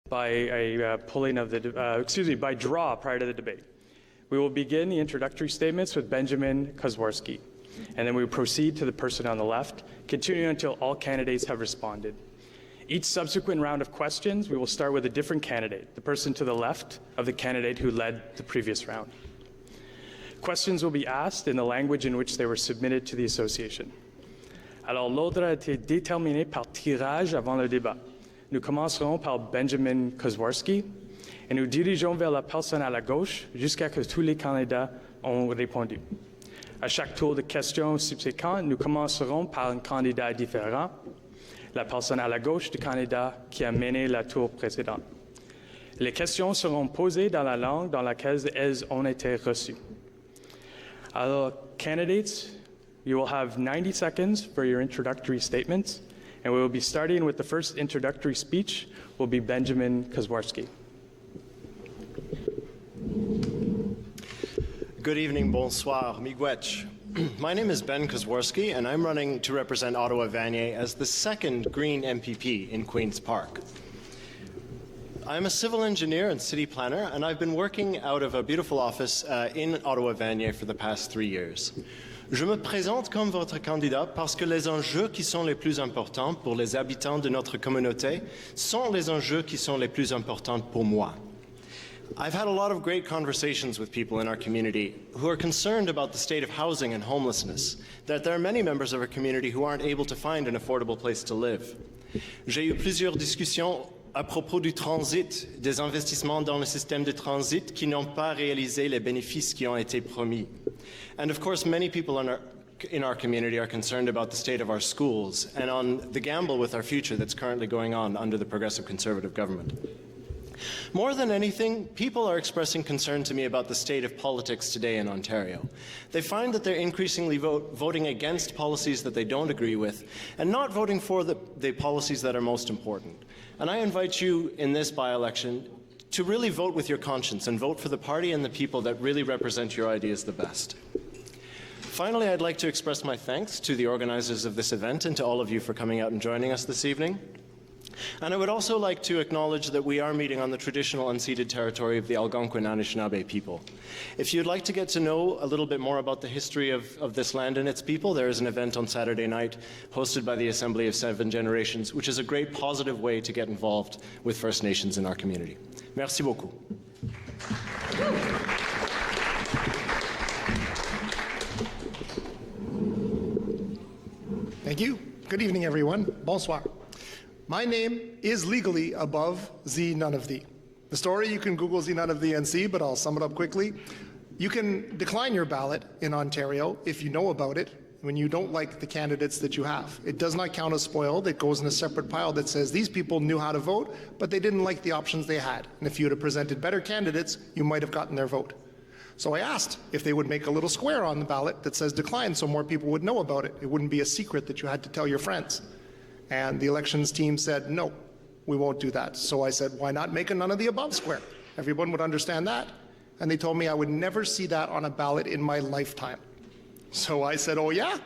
by a by draw prior to the debate. We will begin the introductory statements with Benjamin Kozwarski, and then we will proceed to the person on the left, continuing until all candidates have responded. Each subsequent round of questions, we will start with a different candidate, the person to the left of the candidate who led the previous round. Questions will be asked in the language in which they were submitted to the association. Alors, l'ordre a été déterminé par tirage avant le débat. Nous commencerons par Benjamin Kozwarski et nous dirigeons vers la personne à la gauche jusqu'à ce que tous les candidats ont répondu. À chaque tour de questions subséquent, nous commencerons par un candidat différent, la personne à la gauche du candidat qui a mené la tour précédente. Les questions seront posées dans la langue dans laquelle elles ont été reçues. Alors, candidates, you will have 90 seconds for your introductory statements, and we will be starting with the first introductory speech will be Benjamin Kozwarski. Good evening, bonsoir, miigwech. My name is Ben Kozwarski, and I'm running to represent Ottawa-Vanier as the second Green MPP in Queen's Park. I'm a civil engineer and city planner, and I've been working out of a beautiful office in Ottawa-Vanier for the past 3 years. Je me présente comme votre candidat parce que les enjeux qui sont les plus importants pour les habitants de notre communauté sont les enjeux qui sont les plus importants pour moi. I've had a lot of great conversations with people in our community who are concerned about the state of housing and homelessness, that there are many members of our community who aren't able to find an affordable place to live. J'ai eu plusieurs discussions à propos du transit, des investissements dans le système de transit qui n'ont pas réalisé les bénéfices qui ont été promis. And of course, many people in our community are concerned about the state of our schools and on the gamble with our future that's currently going on under the Progressive Conservative government. More than anything, people are expressing concern to me about the state of politics today in Ontario. They find that they're increasingly voting against policies that they don't agree with and not voting for the policies that are most important. And I invite you in this by-election to really vote with your conscience and vote for the party and the people that really represent your ideas the best. Finally, I'd like to express my thanks to the organizers of this event and to all of you for coming out and joining us this evening. And I would also like to acknowledge that we are meeting on the traditional unceded territory of the Algonquin Anishinaabe people. If you'd like to get to know a little bit more about the history of this land and its people, there is an event on Saturday night hosted by the Assembly of Seven Generations, which is a great positive way to get involved with First Nations in our community. Merci beaucoup. Thank you. Good evening, everyone. Bonsoir. My name is legally above the none of thee. The story, you can Google the none of thee and see, but I'll sum it up quickly. You can decline your ballot in Ontario if you know about it when you don't like the candidates that you have. It does not count as spoiled. It goes in a separate pile that says these people knew how to vote, but they didn't like the options they had. And if you would have presented better candidates, you might have gotten their vote. So I asked if they would make a little square on the ballot that says decline so more people would know about it. It wouldn't be a secret that you had to tell your friends. And the elections team said, no, we won't do that. So I said, why not make a none of the above square? Everyone would understand that. And they told me I would never see that on a ballot in my lifetime. So I said, oh yeah?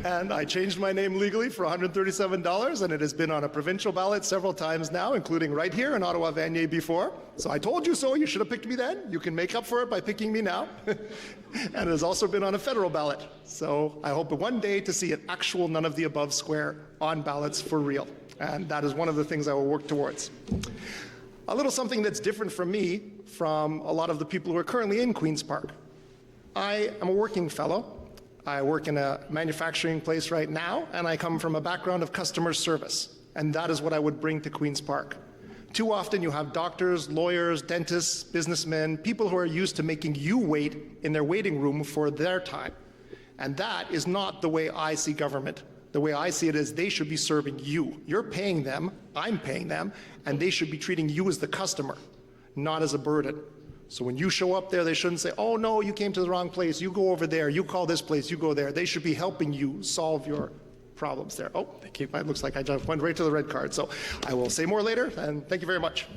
And I changed my name legally for $137, and it has been on a provincial ballot several times now, including right here in Ottawa-Vanier before. So I told you so, you should have picked me then. You can make up for it by picking me now. And it has also been on a federal ballot. So I hope one day to see an actual none of the above square on ballots for real. And that is one of the things I will work towards. A little something that's different from me, from a lot of the people who are currently in Queen's Park. I am a working fellow. I work in a manufacturing place right now, and I come from a background of customer service, and that is what I would bring to Queen's Park. Too often you have doctors, lawyers, dentists, businessmen, people who are used to making you wait in their waiting room for their time. And that is not the way I see government. The way I see it is they should be serving you. You're paying them, I'm paying them, and they should be treating you as the customer, not as a burden. So when you show up there, they shouldn't say, oh no, you came to the wrong place, you go over there, you call this place, you go there. They should be helping you solve your problems there. Oh, thank you. It looks like I just went right to the red card. So I will say more later, and thank you very much.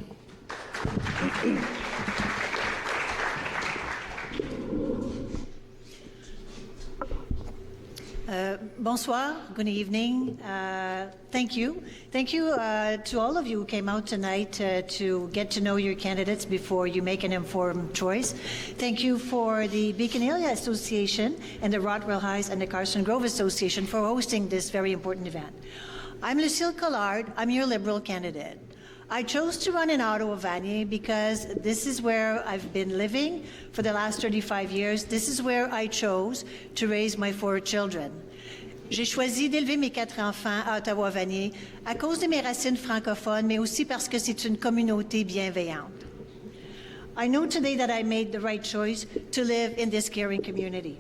Bonsoir, good evening. Thank you. Thank you to all of you who came out tonight to get to know your candidates before you make an informed choice. Thank you for the Beacon Area Association and the Rottwell Heights and the Carson Grove Association for hosting this very important event. I'm Lucille Collard. I'm your Liberal candidate. I chose to run in Ottawa-Vanier because this is where I've been living for the last 35 years. This is where I chose to raise my 4 children. J'ai choisi d'élever mes 4 enfants à Ottawa-Vanier à cause de mes racines francophones, mais aussi parce que c'est une communauté bienveillante. I know today that I made the right choice to live in this caring community.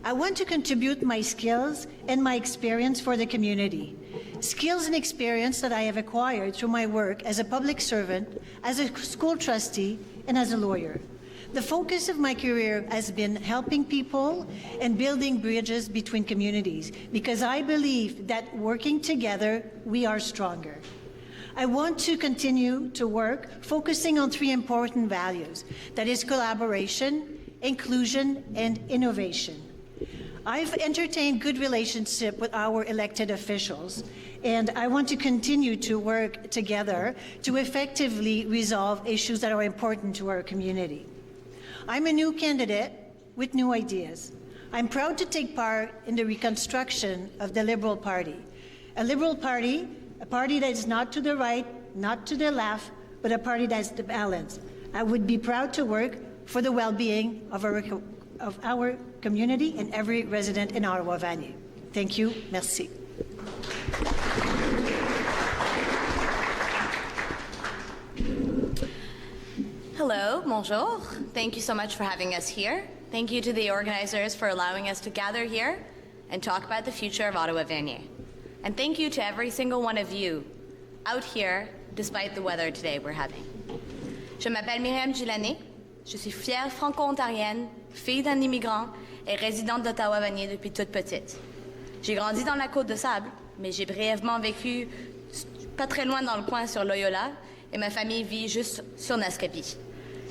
I want to contribute my skills and my experience for the community. Skills and experience that I have acquired through my work as a public servant, as a school trustee, and as a lawyer. The focus of my career has been helping people and building bridges between communities because I believe that working together, we are stronger. I want to continue to work focusing on 3 important values. That is collaboration, inclusion, and innovation. I've entertained good relationship with our elected officials, and I want to continue to work together to effectively resolve issues that are important to our community. I'm a new candidate with new ideas. I'm proud to take part in the reconstruction of the Liberal Party. A Liberal Party, a party that is not to the right, not to the left, but a party that's the balance. I would be proud to work for the well-being of our community and every resident in Ottawa-Vanier. Thank you. Merci. Hello, bonjour. Thank you so much for having us here. Thank you to the organizers for allowing us to gather here and talk about the future of Ottawa-Vanier. And thank you to every single one of you out here, despite the weather today we're having. Je m'appelle Myriam Gilani. Je suis fière franco-ontarienne, fille d'un immigrant et résidente d'Ottawa-Vanier depuis toute petite. J'ai grandi dans la Côte de Sable, mais j'ai brièvement vécu pas très loin dans le coin sur Loyola et ma famille vit juste sur Naskapi.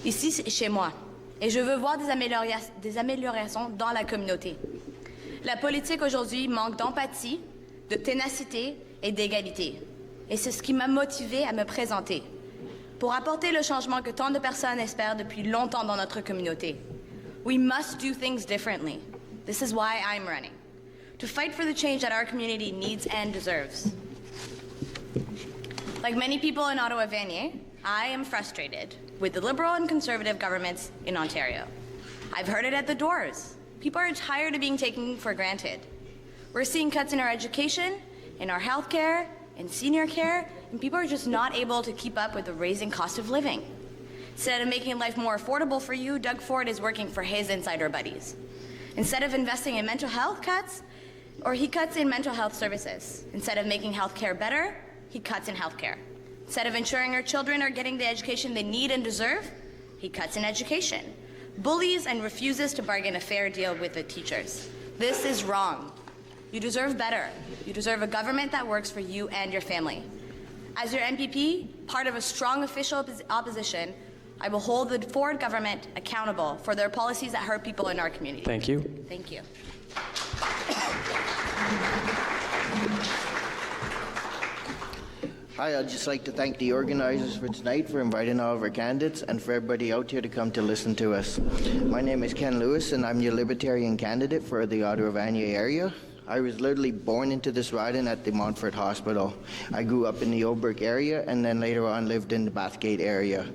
Ici, c'est chez moi et je veux voir des améliorations dans la communauté. La politique aujourd'hui manque d'empathie, de ténacité et d'égalité. Et c'est ce qui m'a motivée à me présenter. Pour apporter le changement que tant de personnes espèrent depuis longtemps dans notre communauté. We must do things differently. This is why I'm running. To fight for the change that our community needs and deserves. Like many people in Ottawa-Vanier, I am frustrated with the Liberal and Conservative governments in Ontario. I've heard it at the doors. People are tired of being taken for granted. We're seeing cuts in our education, in our health care, in senior care, and people are just not able to keep up with the raising cost of living. Instead of making life more affordable for you, Doug Ford is working for his insider buddies. Instead of investing in mental health cuts, or he cuts in mental health services. Instead of making health care better, he cuts in health care. Instead of ensuring our children are getting the education they need and deserve, he cuts in education, bullies and refuses to bargain a fair deal with the teachers. This is wrong. You deserve better. You deserve a government that works for you and your family. As your MPP, part of a strong official opposition, I will hold the Ford government accountable for their policies that hurt people in our community. Thank you. Thank you. Hi, I'd just like to thank the organizers for tonight for inviting all of our candidates and for everybody out here to come to listen to us. My name is Ken Lewis and I'm your Libertarian candidate for the Ottawa-Vanier area. I was literally born into this riding at the Montfort Hospital. I grew up in the Oberg area and then later on lived in the Bathgate area.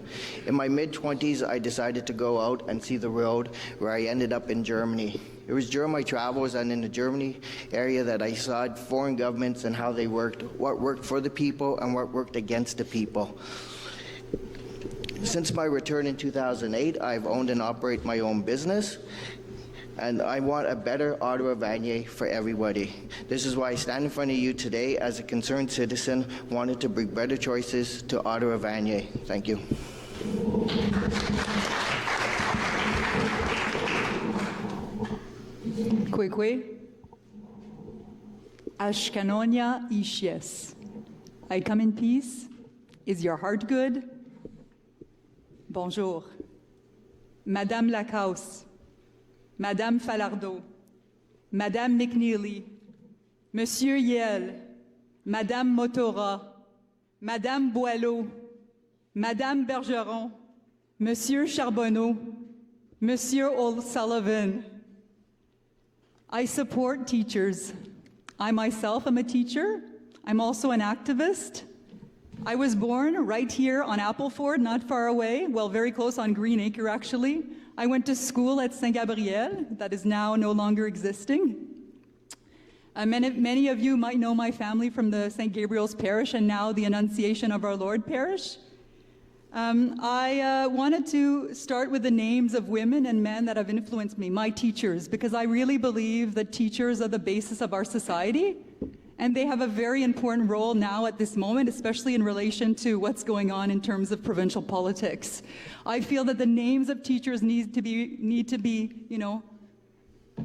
In my mid-20s, I decided to go out and see the world where I ended up in Germany. It was during my travels and in the Germany area that I saw foreign governments and how they worked, what worked for the people and what worked against the people. Since my return in 2008, I've owned and operate my own business. And I want a better Ottawa-Vanier for everybody. This is why I stand in front of you today as a concerned citizen, wanted to bring better choices to Ottawa-Vanier. Thank you. Kwekwe. Ashkanonia Ishies. I come in peace. Is your heart good? Bonjour. Madame Lacasse. Madame Falardeau, Madame McNeely, Monsieur Yell, Madame Motora, Madame Boileau, Madame Bergeron, Monsieur Charbonneau, Monsieur O'Sullivan. I support teachers. I myself am a teacher. I'm also an activist. I was born right here on Appleford, not far away, well, very close on Green Acre, actually. I went to school at Saint-Gabriel, that is now no longer existing. Many of you might know my family from the St. Gabriel's Parish and now the Annunciation of Our Lord Parish. I wanted to start with the names of women and men that have influenced me, my teachers, because I really believe that teachers are the basis of our society, and they have a very important role now at this moment, especially in relation to what's going on in terms of provincial politics. I feel that the names of teachers need to be, you know,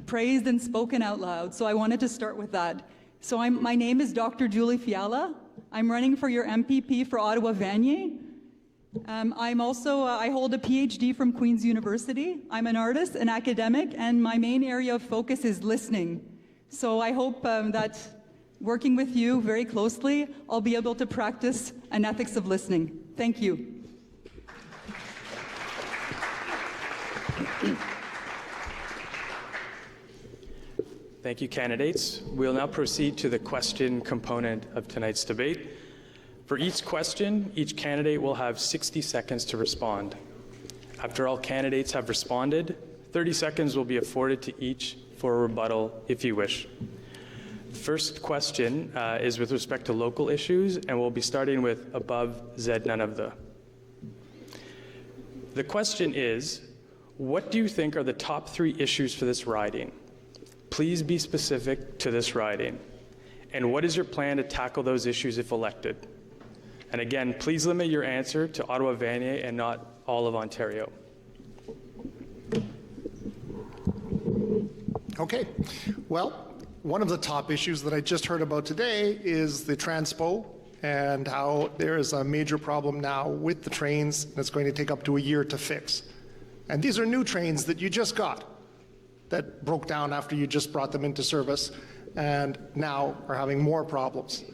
praised and spoken out loud, so I wanted to start with that. So my name is Dr. Julie Fiala. I'm running for your MPP for Ottawa-Vanier. I'm also, I hold a PhD from Queen's University. I'm an artist, an academic, and my main area of focus is listening. So I hope that working with you very closely, I'll be able to practice an ethics of listening. Thank you. Thank you, candidates. We'll now proceed to the question component of tonight's debate. For each question, each candidate will have 60 seconds to respond. After all candidates have responded, 30 seconds will be afforded to each for a rebuttal if you wish. The first question is with respect to local issues, and we'll be starting with above Z none of the. The question is, what do you think are the top 3 issues for this riding? Please be specific to this riding. And what is your plan to tackle those issues if elected? And again, please limit your answer to Ottawa-Vanier and not all of Ontario. Okay. Well, one of the top issues that I just heard about today is the transpo and how there is a major problem now with the trains that's going to take up to a year to fix. And these are new trains that you just got that broke down after you just brought them into service and now are having more problems.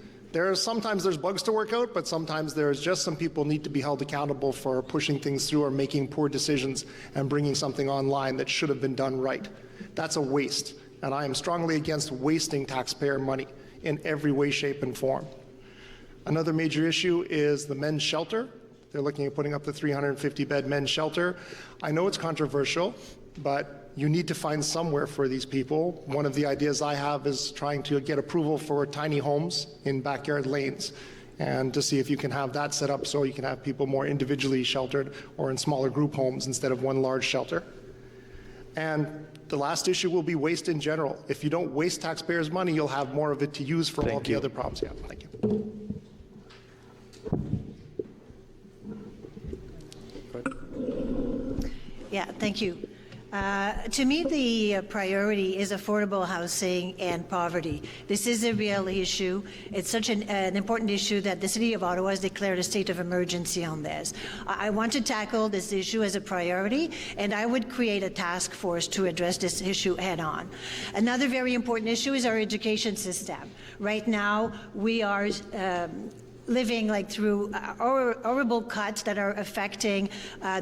Sometimes there's bugs to work out, but sometimes there's just some people need to be held accountable for pushing things through or making poor decisions and bringing something online that should have been done right. That's a waste, and I am strongly against wasting taxpayer money in every way, shape, and form. Another major issue is the men's shelter. They're looking at putting up the 350-bed men's shelter. I know it's controversial, but you need to find somewhere for these people. One of the ideas I have is trying to get approval for tiny homes in backyard lanes and to see if you can have that set up so you can have people more individually sheltered or in smaller group homes instead of one large shelter. And the last issue will be waste in general. If you don't waste taxpayers' money, you'll have more of it to use for all the other problems. Yeah, thank you. Yeah, thank you. To me, the priority is affordable housing and poverty. This is a real issue. It's such an important issue that the City of Ottawa has declared a state of emergency on this. I want to tackle this issue as a priority, and I would create a task force to address this issue head on. Another very important issue is our education system. Right now, we are living like through horrible cuts that are affecting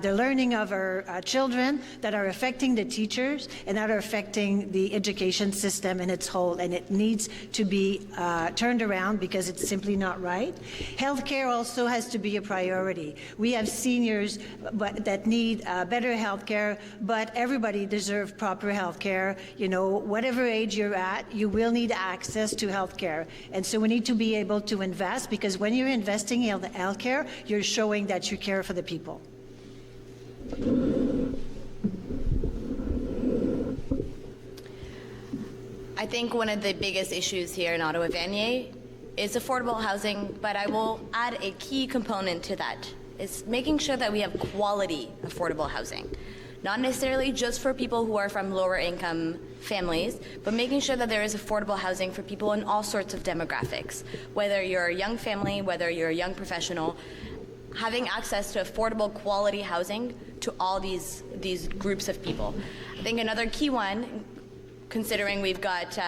the learning of our children, that are affecting the teachers, and that are affecting the education system in its whole. And it needs to be turned around because it's simply not right. Healthcare also has to be a priority. We have seniors that need better healthcare, but everybody deserves proper healthcare. You know, whatever age you're at, you will need access to healthcare. And so we need to be able to invest, because when you're investing in healthcare, you're showing that you care for the people. I think one of the biggest issues here in Ottawa-Vanier is affordable housing, but I will add a key component to that. It's making sure that we have quality affordable housing. Not necessarily just for people who are from lower income families, but making sure that there is affordable housing for people in all sorts of demographics. Whether you're a young family, whether you're a young professional, having access to affordable quality housing to all these groups of people. I think another key one considering we've got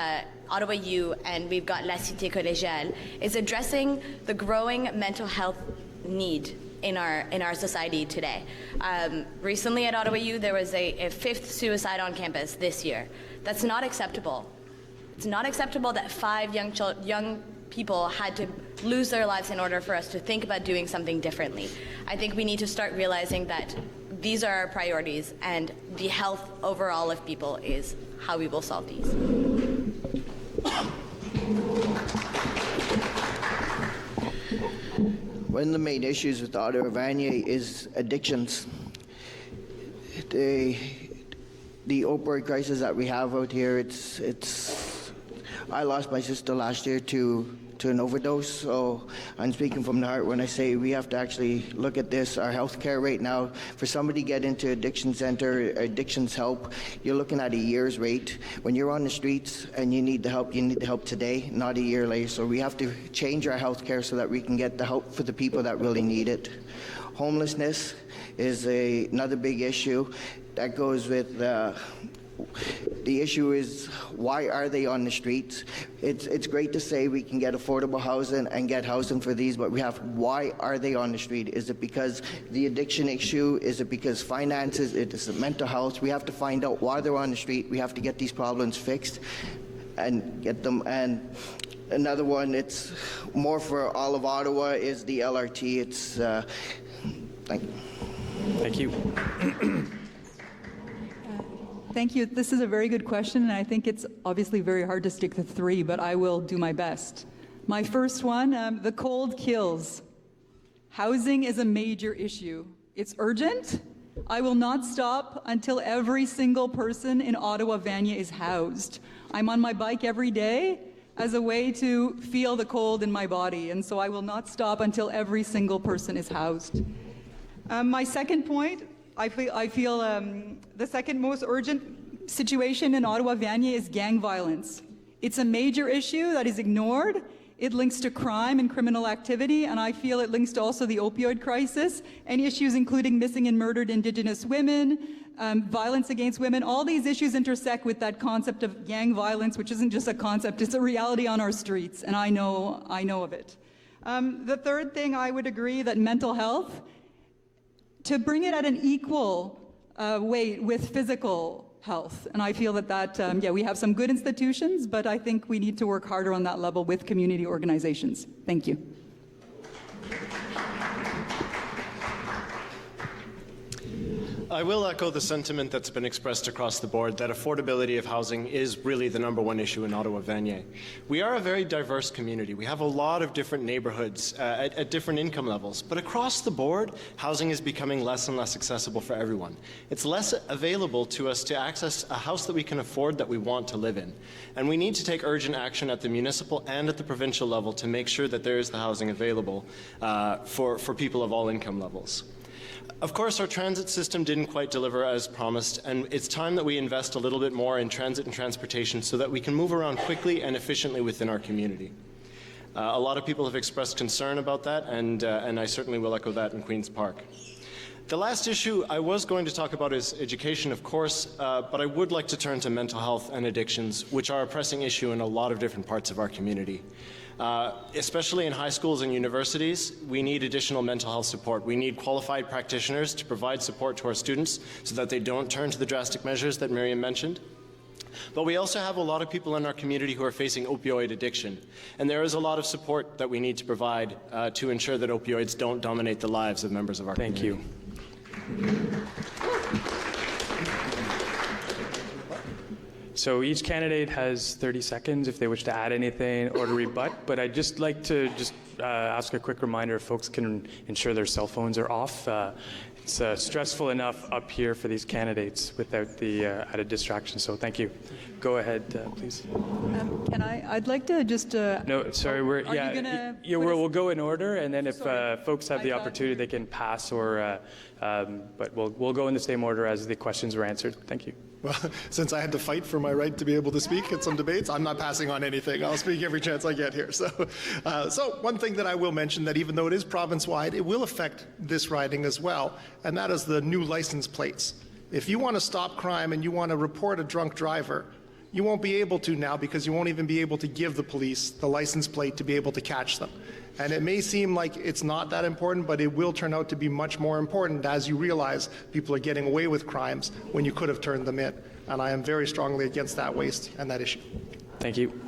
Ottawa U and we've got La Cité Collégiale, is addressing the growing mental health need in our society today. Recently at Ottawa U, there was a fifth suicide on campus this year. That's not acceptable. It's not acceptable that 5 young people had to lose their lives in order for us to think about doing something differently. I think we need to start realizing that these are our priorities, and the health overall of people is how we will solve these. One of the main issues with Ottawa-Vanier is addictions. The opioid crisis that we have out here, I lost my sister last year to an overdose, so I'm speaking from the heart when I say we have to actually look at this. Our healthcare right now, for somebody to get into addiction center, addictions help, you're looking at a year's wait. When you're on the streets and you need the help today, not a year later. So we have to change our healthcare so that we can get the help for the people that really need it. Homelessness is another big issue. That goes with the issue is, why are they on the streets? It's great to say we can get affordable housing and get housing for these, but why are they on the street? Is it because the addiction issue? Is it because finances? Is it mental health? We have to find out why they're on the street. We have to get these problems fixed and get them. And another one, it's more for all of Ottawa, is the LRT. It's, thank you. Thank you. Thank you. This is a very good question, and I think it's obviously very hard to stick to 3, but I will do my best. My first one, the cold kills. Housing is a major issue. It's urgent. I will not stop until every single person in Ottawa-Vanier is housed. I'm on my bike every day as a way to feel the cold in my body, and so I will not stop until every single person is housed. My second point, I feel the second most urgent situation in Ottawa-Vanier is gang violence. It's a major issue that is ignored. It links to crime and criminal activity, and I feel it links to also the opioid crisis and issues including missing and murdered Indigenous women, violence against women. All these issues intersect with that concept of gang violence, which isn't just a concept, it's a reality on our streets, and I know of it. The third thing, I would agree that mental health, to bring it at an equal weight with physical health. And I feel that we have some good institutions, but I think we need to work harder on that level with community organizations. Thank you. I will echo the sentiment that's been expressed across the board that affordability of housing is really the #1 issue in Ottawa-Vanier. We are a very diverse community. We have a lot of different neighborhoods at different income levels, but across the board, housing is becoming less and less accessible for everyone. It's less available to us to access a house that we can afford, that we want to live in. And we need to take urgent action at the municipal and at the provincial level to make sure that there is the housing available for people of all income levels. Of course, our transit system didn't quite deliver as promised, and it's time that we invest a little bit more in transit and transportation so that we can move around quickly and efficiently within our community. A lot of people have expressed concern about that, and I certainly will echo that in Queen's Park. The last issue I was going to talk about is education, of course, but I would like to turn to mental health and addictions, which are a pressing issue in a lot of different parts of our community. Especially in high schools and universities, we need additional mental health support. We need qualified practitioners to provide support to our students so that they don't turn to the drastic measures that Miriam mentioned. But we also have a lot of people in our community who are facing opioid addiction, and there is a lot of support that we need to provide to ensure that opioids don't dominate the lives of members of our community. Thank you. So each candidate has 30 seconds if they wish to add anything or to rebut, but I'd just like to ask a quick reminder if folks can ensure their cell phones are off. It's stressful enough up here for these candidates without the added distraction, so thank you. Go ahead, please. I'd like to just... No, sorry, we'll go in order, and then if folks have the opportunity, they can pass, or but we'll go in the same order as the questions were answered. Thank you. Well, since I had to fight for my right to be able to speak at some debates, I'm not passing on anything. I'll speak every chance I get here. So one thing that I will mention, that even though it is province-wide, it will affect this riding as well, and that is the new license plates. If you want to stop crime and you want to report a drunk driver, You won't be able to now because you won't even be able to give the police the license plate to be able to catch them. And it may seem like it's not that important, but it will turn out to be much more important as you realize people are getting away with crimes when you could have turned them in. And I am very strongly against that waste and that issue. Thank you.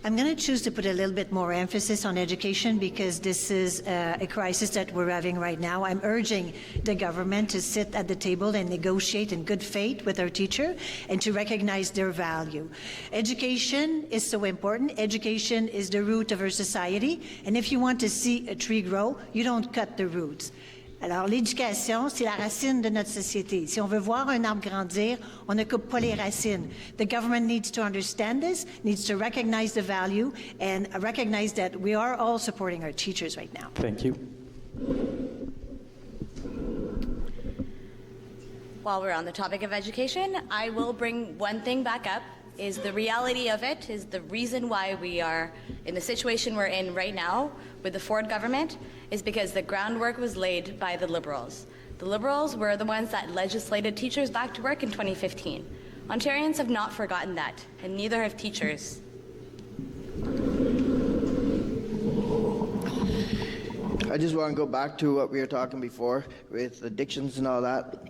I'm going to choose to put a little bit more emphasis on education because this is a crisis that we're having right now. I'm urging the government to sit at the table and negotiate in good faith with our teacher and to recognize their value. Education is so important. Education is the root of our society. And if you want to see a tree grow, you don't cut the roots. Alors, l'éducation, c'est la racine de notre société. Si on veut voir un arbre grandir, on ne coupe pas les racines. The government needs to understand this, needs to recognize the value, and recognize that we are all supporting our teachers right now. Thank you. While we're on the topic of education, I will bring one thing back up, is the reality of it, is the reason why we are in the situation we're in right now with the Ford government is because the groundwork was laid by the Liberals. The Liberals were the ones that legislated teachers back to work in 2015. Ontarians have not forgotten that, and neither have teachers. I just want to go back to what we were talking before with addictions and all that.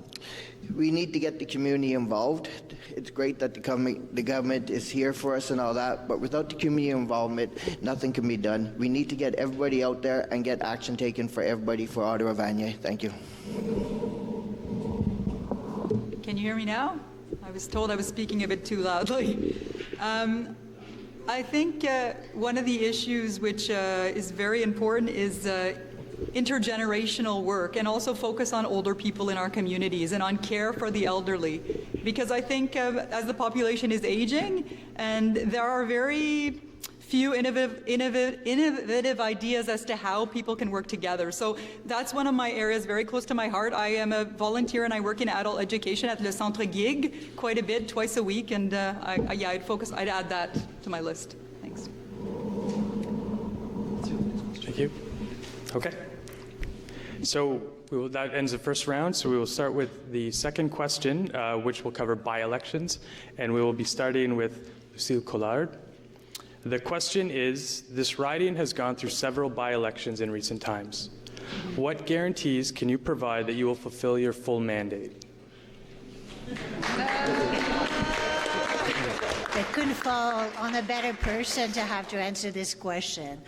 We need to get the community involved. It's great that the government is here for us and all that, but without the community involvement, nothing can be done. We need to get everybody out there and get action taken for everybody for Ottawa-Vanier. Thank you. Can you hear me now? I was told I was speaking a bit too loudly. I think one of the issues which is very important is intergenerational work and also focus on older people in our communities and on care for the elderly. Because I think as the population is aging and there are very few innovative ideas as to how people can work together. So that's one of my areas very close to my heart. I am a volunteer and I work in adult education at Le Centre Gig quite a bit, twice a week, and I'd add that to my list. Thanks. Thank you. Okay. So that ends the first round. So we will start with the second question, which will cover by-elections, and we will be starting with Lucille Collard. The question is, this riding has gone through several by-elections in recent times. What guarantees can you provide that you will fulfill your full mandate? It couldn't fall on a better person to have to answer this question.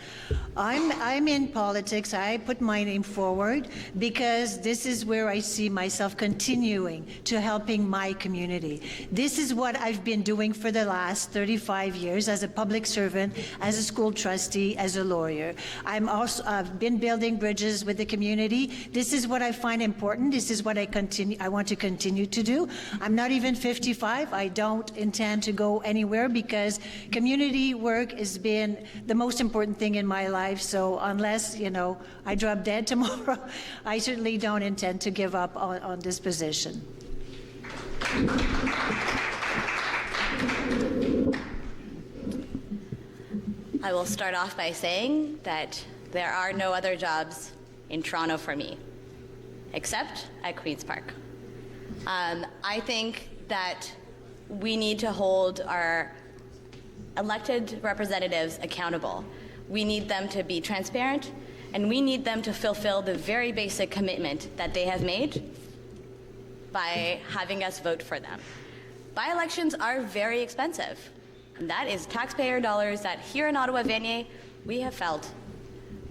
I'm in politics. I put my name forward because this is where I see myself continuing to helping my community. This is what I've been doing for the last 35 years as a public servant, as a school trustee, as a lawyer. I've been building bridges with the community. This is what I find important. This is what I want to continue to do. I'm not even 55. I don't intend to go anywhere because community work has been the most important thing in my life. So unless, I drop dead tomorrow, I certainly don't intend to give up on this position. I will start off by saying that there are no other jobs in Toronto for me, except at Queen's Park. I think that we need to hold our elected representatives accountable. We need them to be transparent, and we need them to fulfill the very basic commitment that they have made by having us vote for them. By-elections are very expensive, and that is taxpayer dollars that here in Ottawa-Vanier we have felt.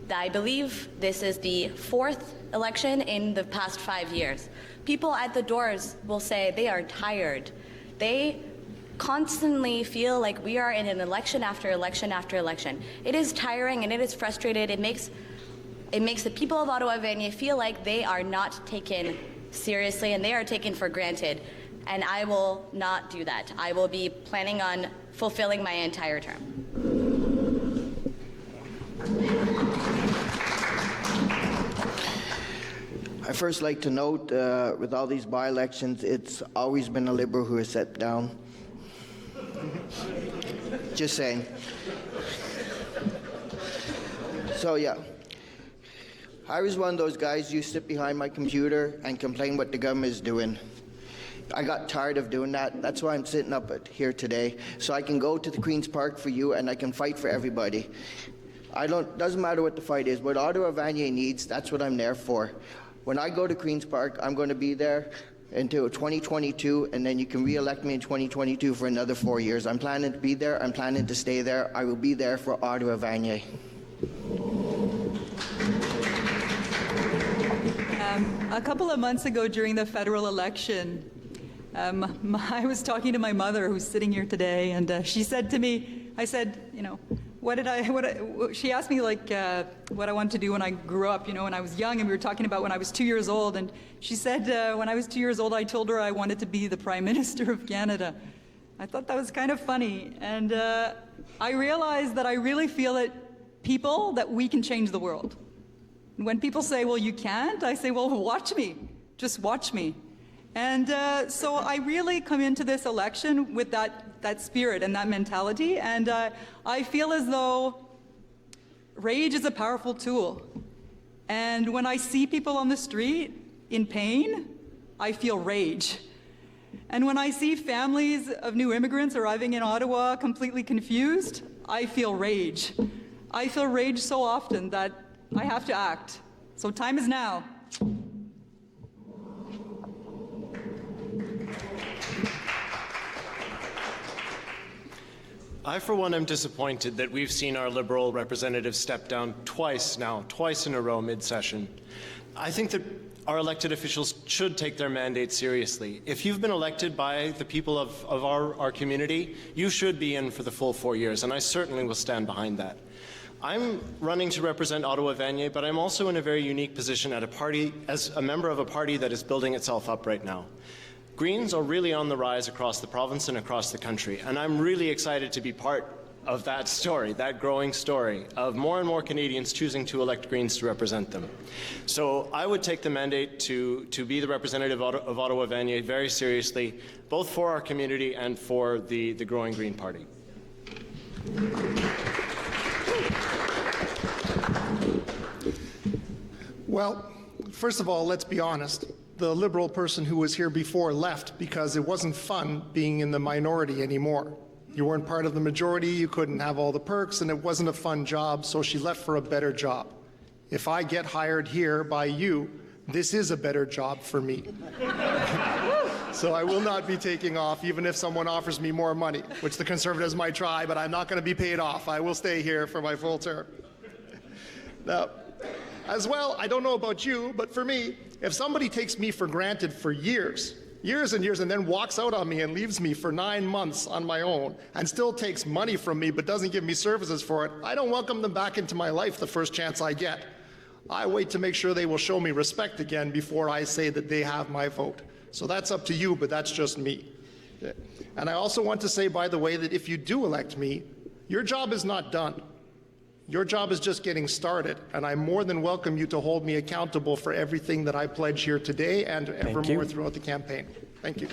I believe this is the fourth election in the past 5 years. People at the doors will say they are tired. They constantly feel like we are in an election after election after election. It is tiring and it is frustrated. It makes the people of Ottawa-Vanier feel like they are not taken seriously and they are taken for granted. And I will not do that. I will be planning on fulfilling my entire term. I first like to note, with all these by-elections, it's always been a Liberal who has stepped down. Just saying. So yeah, I was one of those guys who sit behind my computer and complain what the government is doing. I got tired of doing that. That's why I'm sitting up here today, so I can go to the Queen's Park for you and I can fight for everybody. Doesn't matter what the fight is, what Ottawa-Vanier needs, that's what I'm there for. When I go to Queen's Park, I'm going to be there until 2022, and then you can re-elect me in 2022 for another 4 years. I'm planning to be there. I'm planning to stay there. I will be there for Ottawa-Vanier. A couple of months ago during the federal election, I was talking to my mother, who's sitting here today, and she said to me, I said, you know, she asked me like what I wanted to do when I grew up, you know, when I was young, and we were talking about when I was 2 years old, and she said when I was 2 years old, I told her I wanted to be the Prime Minister of Canada. I thought that was kind of funny, and I realized that I really feel that we can change the world. And when people say, well, you can't, I say, well, watch me, just watch me. And so I really come into this election with that spirit and that mentality, and I feel as though rage is a powerful tool. And when I see people on the street in pain, I feel rage. And when I see families of new immigrants arriving in Ottawa completely confused, I feel rage. I feel rage so often that I have to act. So time is now. I, for one, am disappointed that we've seen our Liberal representatives step down twice in a row mid-session. I think that our elected officials should take their mandate seriously. If you've been elected by the people of our community, you should be in for the full 4 years, and I certainly will stand behind that. I'm running to represent Ottawa-Vanier, but I'm also in a very unique position at a party, as a member of a party that is building itself up right now. Greens are really on the rise across the province and across the country, and I'm really excited to be part of that story, that growing story of more and more Canadians choosing to elect Greens to represent them. So I would take the mandate to be the representative of Ottawa-Vanier very seriously, both for our community and for the growing Green Party. Well, first of all, let's be honest. The Liberal person who was here before left because it wasn't fun being in the minority anymore. You weren't part of the majority, you couldn't have all the perks, and it wasn't a fun job, so she left for a better job. If I get hired here by you, this is a better job for me. So I will not be taking off, even if someone offers me more money, which the Conservatives might try, but I'm not going to be paid off. I will stay here for my full term. Now, as well, I don't know about you, but for me, if somebody takes me for granted for years and years, and then walks out on me and leaves me for 9 months on my own, and still takes money from me but doesn't give me services for it, I don't welcome them back into my life the first chance I get. I wait to make sure they will show me respect again before I say that they have my vote. So that's up to you, but that's just me. And I also want to say, by the way, that if you do elect me, your job is not done. Your job is just getting started, and I more than welcome you to hold me accountable for everything that I pledge here today and evermore throughout the campaign. Thank you.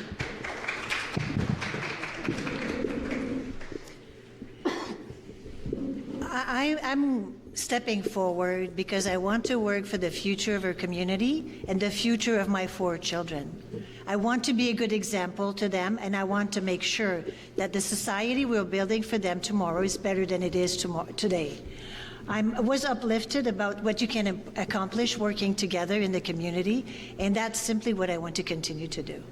I'm stepping forward because I want to work for the future of our community and the future of my 4 children. I want to be a good example to them, and I want to make sure that the society we're building for them tomorrow is better than it is today. I was uplifted about what you can accomplish working together in the community, and that's simply what I want to continue to do.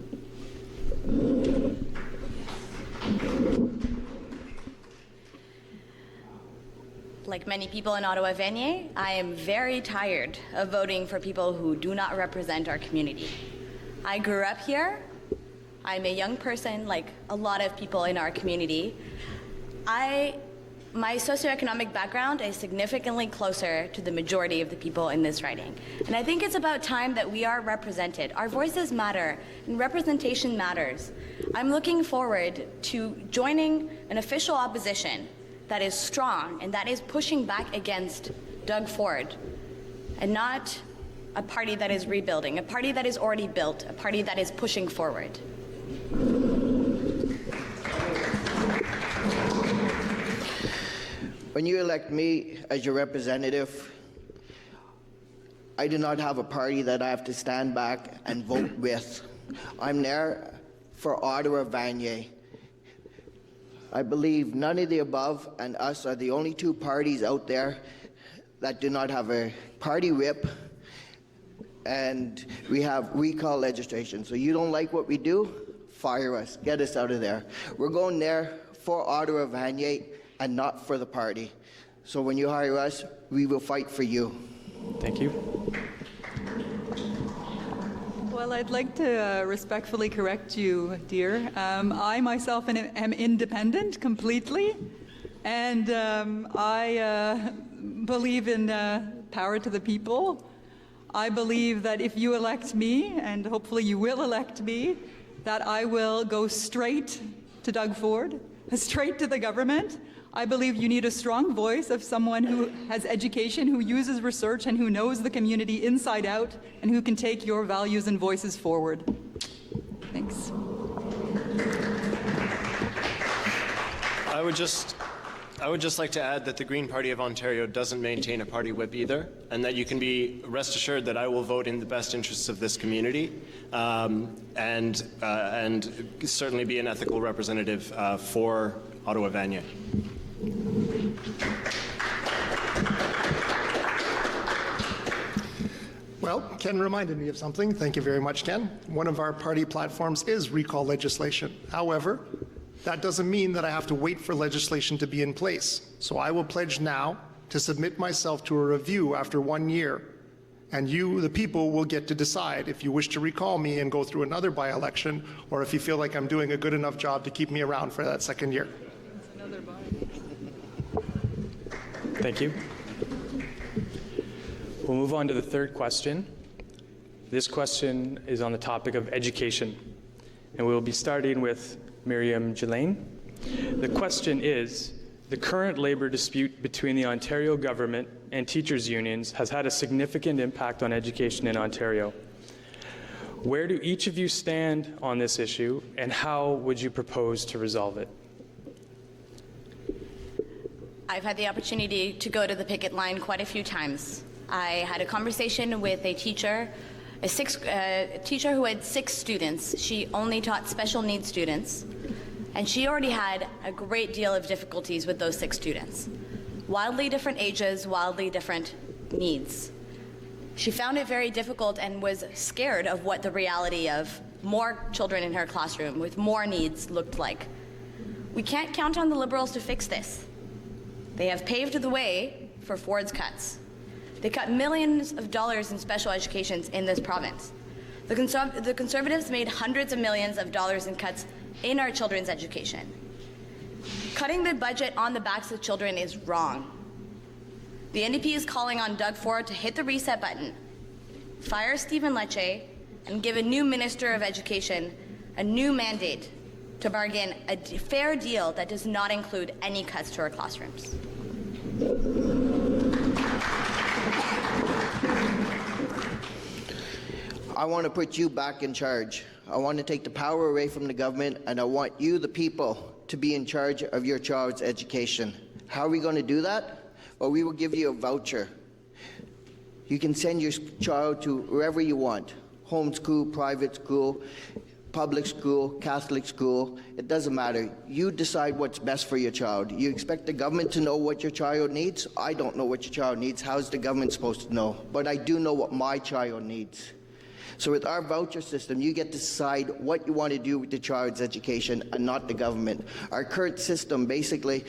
Like many people in Ottawa-Vanier, I am very tired of voting for people who do not represent our community. I grew up here. I'm a young person, like a lot of people in our community. My socioeconomic background is significantly closer to the majority of the people in this riding. And I think it's about time that we are represented. Our voices matter, and representation matters. I'm looking forward to joining an official opposition that is strong and that is pushing back against Doug Ford, and not a party that is rebuilding, a party that is already built, a party that is pushing forward. When you elect me as your representative, I do not have a party that I have to stand back and vote with. I'm there for Ottawa-Vanier. I believe none of the above and us are the only two parties out there that do not have a party whip, and we have recall legislation. So you don't like what we do? Fire us. Get us out of there. We're going there for Ottawa-Vanier and not for the party. So when you hire us, we will fight for you. Thank you. Well, I'd like to respectfully correct you, dear. I myself am independent completely, and I believe in power to the people. I believe that if you elect me, and hopefully you will elect me, that I will go straight to Doug Ford, straight to the government. I believe you need a strong voice of someone who has education, who uses research, and who knows the community inside out, and who can take your values and voices forward. Thanks. I would just like to add that the Green Party of Ontario doesn't maintain a party whip either, and that you can be rest assured that I will vote in the best interests of this community, and certainly be an ethical representative for Ottawa-Vanier. Well, Ken reminded me of something. Thank you very much, Ken. One of our party platforms is recall legislation. However, that doesn't mean that I have to wait for legislation to be in place. So I will pledge now to submit myself to a review after 1 year. And you, the people, will get to decide if you wish to recall me and go through another by-election, or if you feel like I'm doing a good enough job to keep me around for that second year. Thank you. We'll move on to the third question. This question is on the topic of education, and we'll be starting with Miriam Gillane. The question is, the current labor dispute between the Ontario government and teachers' unions has had a significant impact on education in Ontario. Where do each of you stand on this issue, and how would you propose to resolve it? I've had the opportunity to go to the picket line quite a few times. I had a conversation with a teacher, a teacher who had 6 students. She only taught special needs students, and she already had a great deal of difficulties with those 6 students. Wildly different ages, wildly different needs. She found it very difficult and was scared of what the reality of more children in her classroom with more needs looked like. We can't count on the Liberals to fix this. They have paved the way for Ford's cuts. They cut millions of dollars in special educations in this province. The Conservatives made hundreds of millions of dollars in cuts in our children's education. Cutting the budget on the backs of children is wrong. The NDP is calling on Doug Ford to hit the reset button, fire Stephen Lecce, and give a new Minister of Education a new mandate to bargain a fair deal that does not include any cuts to our classrooms. I want to put you back in charge. I want to take the power away from the government, and I want you, the people, to be in charge of your child's education. How are we going to do that? Well, we will give you a voucher. You can send your child to wherever you want, homeschool, private school, public school, Catholic school, it doesn't matter. You decide what's best for your child. You expect the government to know what your child needs? I don't know what your child needs. How's the government supposed to know? But I do know what my child needs. So with our voucher system, you get to decide what you want to do with your child's education and not the government. Our current system, basically,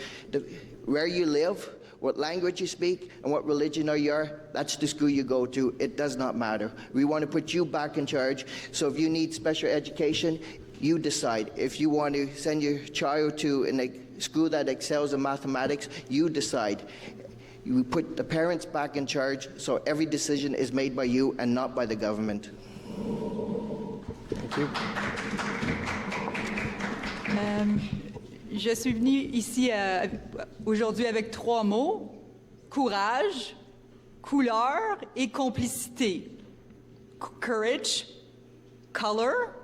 where you live, what language you speak, and what religion you are, that's the school you go to. It does not matter. We want to put you back in charge. So if you need special education, you decide. If you want to send your child to a school that excels in mathematics, you decide. You put the parents back in charge, so every decision is made by you and not by the government. Thank you. Je suis venue ici aujourd'hui avec 3 mots, courage, couleur et complicité. Courage, color,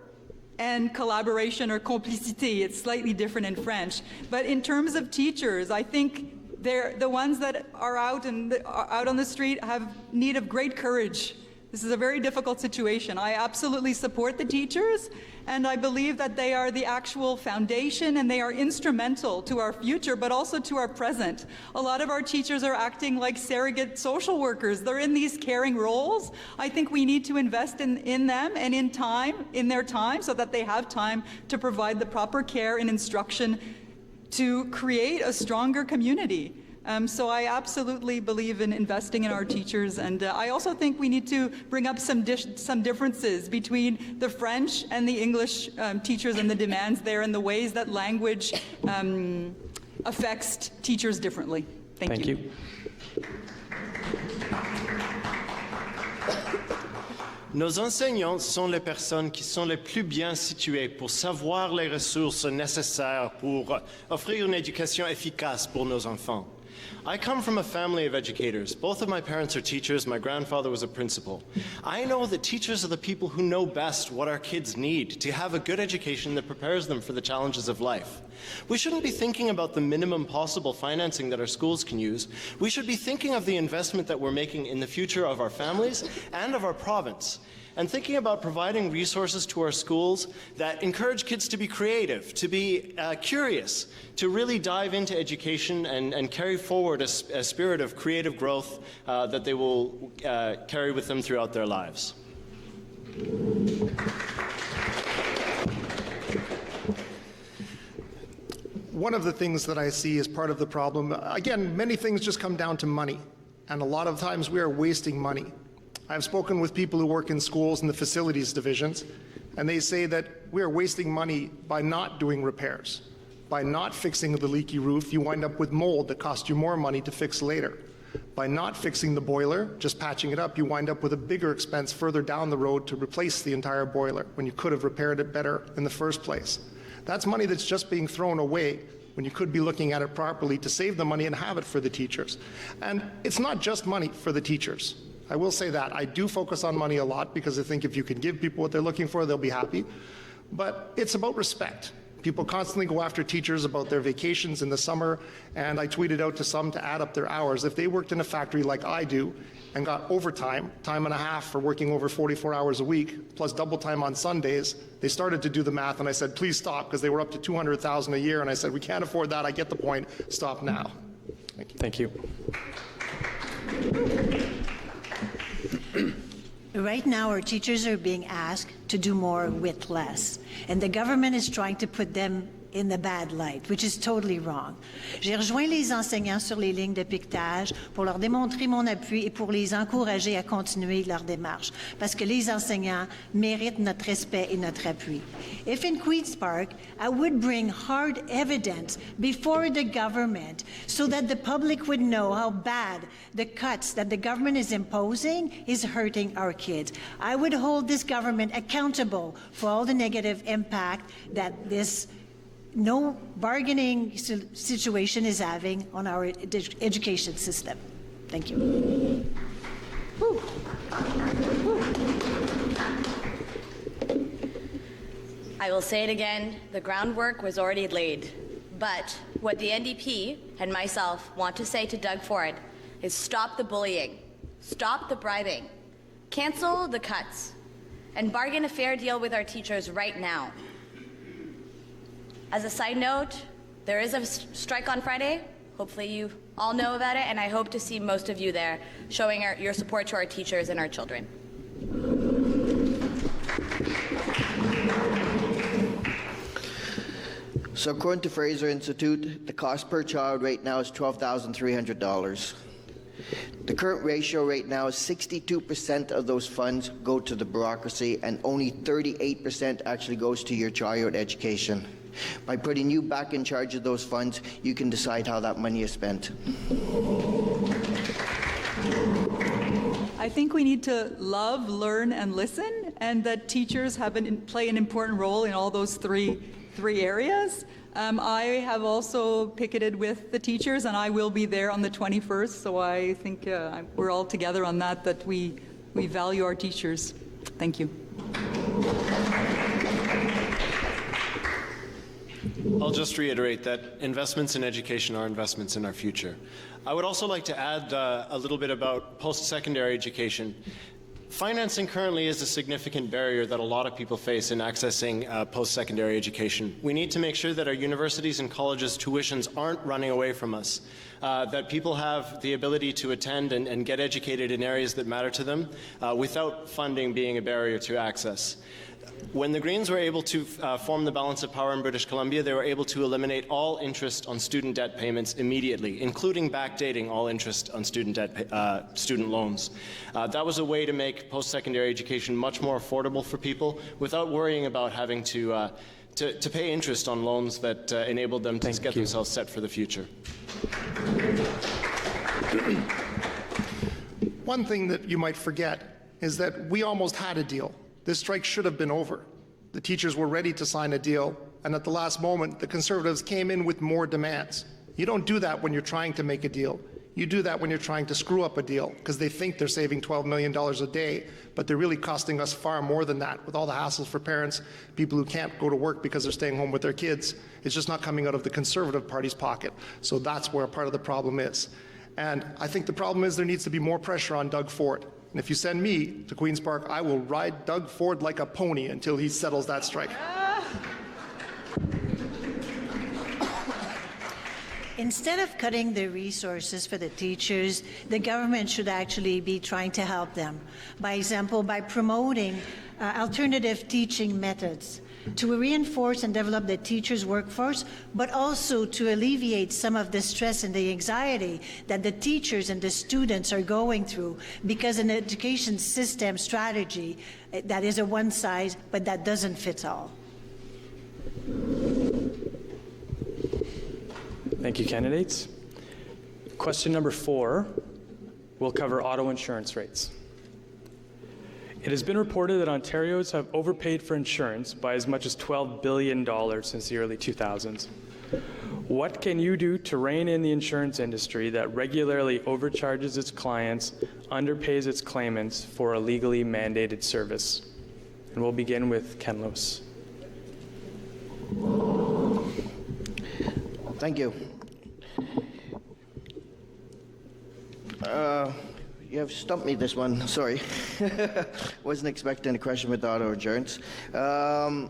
and collaboration or complicité. It's slightly different in French. But in terms of teachers, I think they're the ones that are out on the street have need of great courage This is a very difficult situation. I absolutely support the teachers, and I believe that they are the actual foundation and they are instrumental to our future, but also to our present. A lot of our teachers are acting like surrogate social workers. They're in these caring roles. I think we need to invest in them and in their time, so that they have time to provide the proper care and instruction to create a stronger community. So I absolutely believe in investing in our teachers, and I also think we need to bring up some differences between the French and the English teachers and the demands there, and the ways that language affects teachers differently. Thank you. Nos enseignants sont les personnes qui sont les plus bien situées pour savoir les ressources nécessaires pour offrir une éducation efficace pour nos enfants. I come from a family of educators. Both of my parents are teachers. My grandfather was a principal. I know that teachers are the people who know best what our kids need to have a good education that prepares them for the challenges of life. We shouldn't be thinking about the minimum possible financing that our schools can use. We should be thinking of the investment that we're making in the future of our families and of our province, and thinking about providing resources to our schools that encourage kids to be creative, to be curious, to really dive into education and carry forward a spirit of creative growth that they will carry with them throughout their lives. One of the things that I see as part of the problem, again, many things just come down to money, and a lot of times we are wasting money. I've spoken with people who work in schools in the facilities divisions, and they say that we are wasting money by not doing repairs. By not fixing the leaky roof, you wind up with mold that costs you more money to fix later. By not fixing the boiler, just patching it up, you wind up with a bigger expense further down the road to replace the entire boiler when you could have repaired it better in the first place. That's money that's just being thrown away when you could be looking at it properly to save the money and have it for the teachers. And it's not just money for the teachers. I will say that. I do focus on money a lot because I think if you can give people what they're looking for, they'll be happy. But it's about respect. People constantly go after teachers about their vacations in the summer, and I tweeted out to some to add up their hours. If they worked in a factory like I do and got overtime, time and a half for working over 44 hours a week, plus double time on Sundays, they started to do the math, and I said, please stop, because they were up to $200,000 a year, and I said, we can't afford that. I get the point. Stop now. Thank you. Thank you. Right now, our teachers are being asked to do more with less, and the government is trying to put them in the bad light, which is totally wrong. J'ai rejoint les enseignants sur les lignes de piquetage pour leur démontrer mon appui et pour les encourager à continuer leur démarche, parce que les enseignants méritent notre respect et notre appui. If in Queen's Park, I would bring hard evidence before the government so that the public would know how bad the cuts that the government is imposing is hurting our kids. I would hold this government accountable for all the negative impact that this no bargaining situation is having on our education system. Thank you. Woo. Woo. I will say it again, the groundwork was already laid. But what the NDP and myself want to say to Doug Ford is stop the bullying, stop the bribing, cancel the cuts, and bargain a fair deal with our teachers right now. As a side note, there is a strike on Friday. Hopefully you all know about it, and I hope to see most of you there showing your support to our teachers and our children. So according to Fraser Institute, the cost per child right now is $12,300. The current ratio right now is 62% of those funds go to the bureaucracy and only 38% actually goes to your child education. By putting you back in charge of those funds, you can decide how that money is spent. I think we need to love, learn, and listen, and that teachers play an important role in all those three areas. I have also picketed with the teachers, and I will be there on the 21st, so I think we're all together on that we value our teachers. Thank you. I'll just reiterate that investments in education are investments in our future. I would also like to add a little bit about post-secondary education. Financing currently is a significant barrier that a lot of people face in accessing post-secondary education. We need to make sure that our universities and colleges' tuitions aren't running away from us, that people have the ability to attend and get educated in areas that matter to them without funding being a barrier to access. When the Greens were able to form the balance of power in British Columbia, they were able to eliminate all interest on student debt payments immediately, including backdating all interest on student loans. That was a way to make post-secondary education much more affordable for people without worrying about having to pay interest on loans that enabled them to get themselves set for the future. One thing that you might forget is that we almost had a deal. This strike should have been over. The teachers were ready to sign a deal, and at the last moment, the Conservatives came in with more demands. You don't do that when you're trying to make a deal. You do that when you're trying to screw up a deal, because they think they're saving $12 million a day, but they're really costing us far more than that, with all the hassles for parents, people who can't go to work because they're staying home with their kids. It's just not coming out of the Conservative Party's pocket. So that's where part of the problem is. And I think the problem is there needs to be more pressure on Doug Ford. And if you send me to Queen's Park, I will ride Doug Ford like a pony until he settles that strike. Instead of cutting the resources for the teachers, the government should actually be trying to help them. By example, by promoting alternative teaching methods to reinforce and develop the teachers' workforce, but also to alleviate some of the stress and the anxiety that the teachers and the students are going through, because an education system strategy that is a one size, but that doesn't fit all. Thank you, candidates. Question number 4 will cover auto insurance rates. It has been reported that Ontarians have overpaid for insurance by as much as $12 billion since the early 2000s. What can you do to rein in the insurance industry that regularly overcharges its clients, underpays its claimants for a legally mandated service? And we'll begin with Ken Lewis. Thank you. You have stumped me this one, sorry. Wasn't expecting a question with auto insurance. Yeah,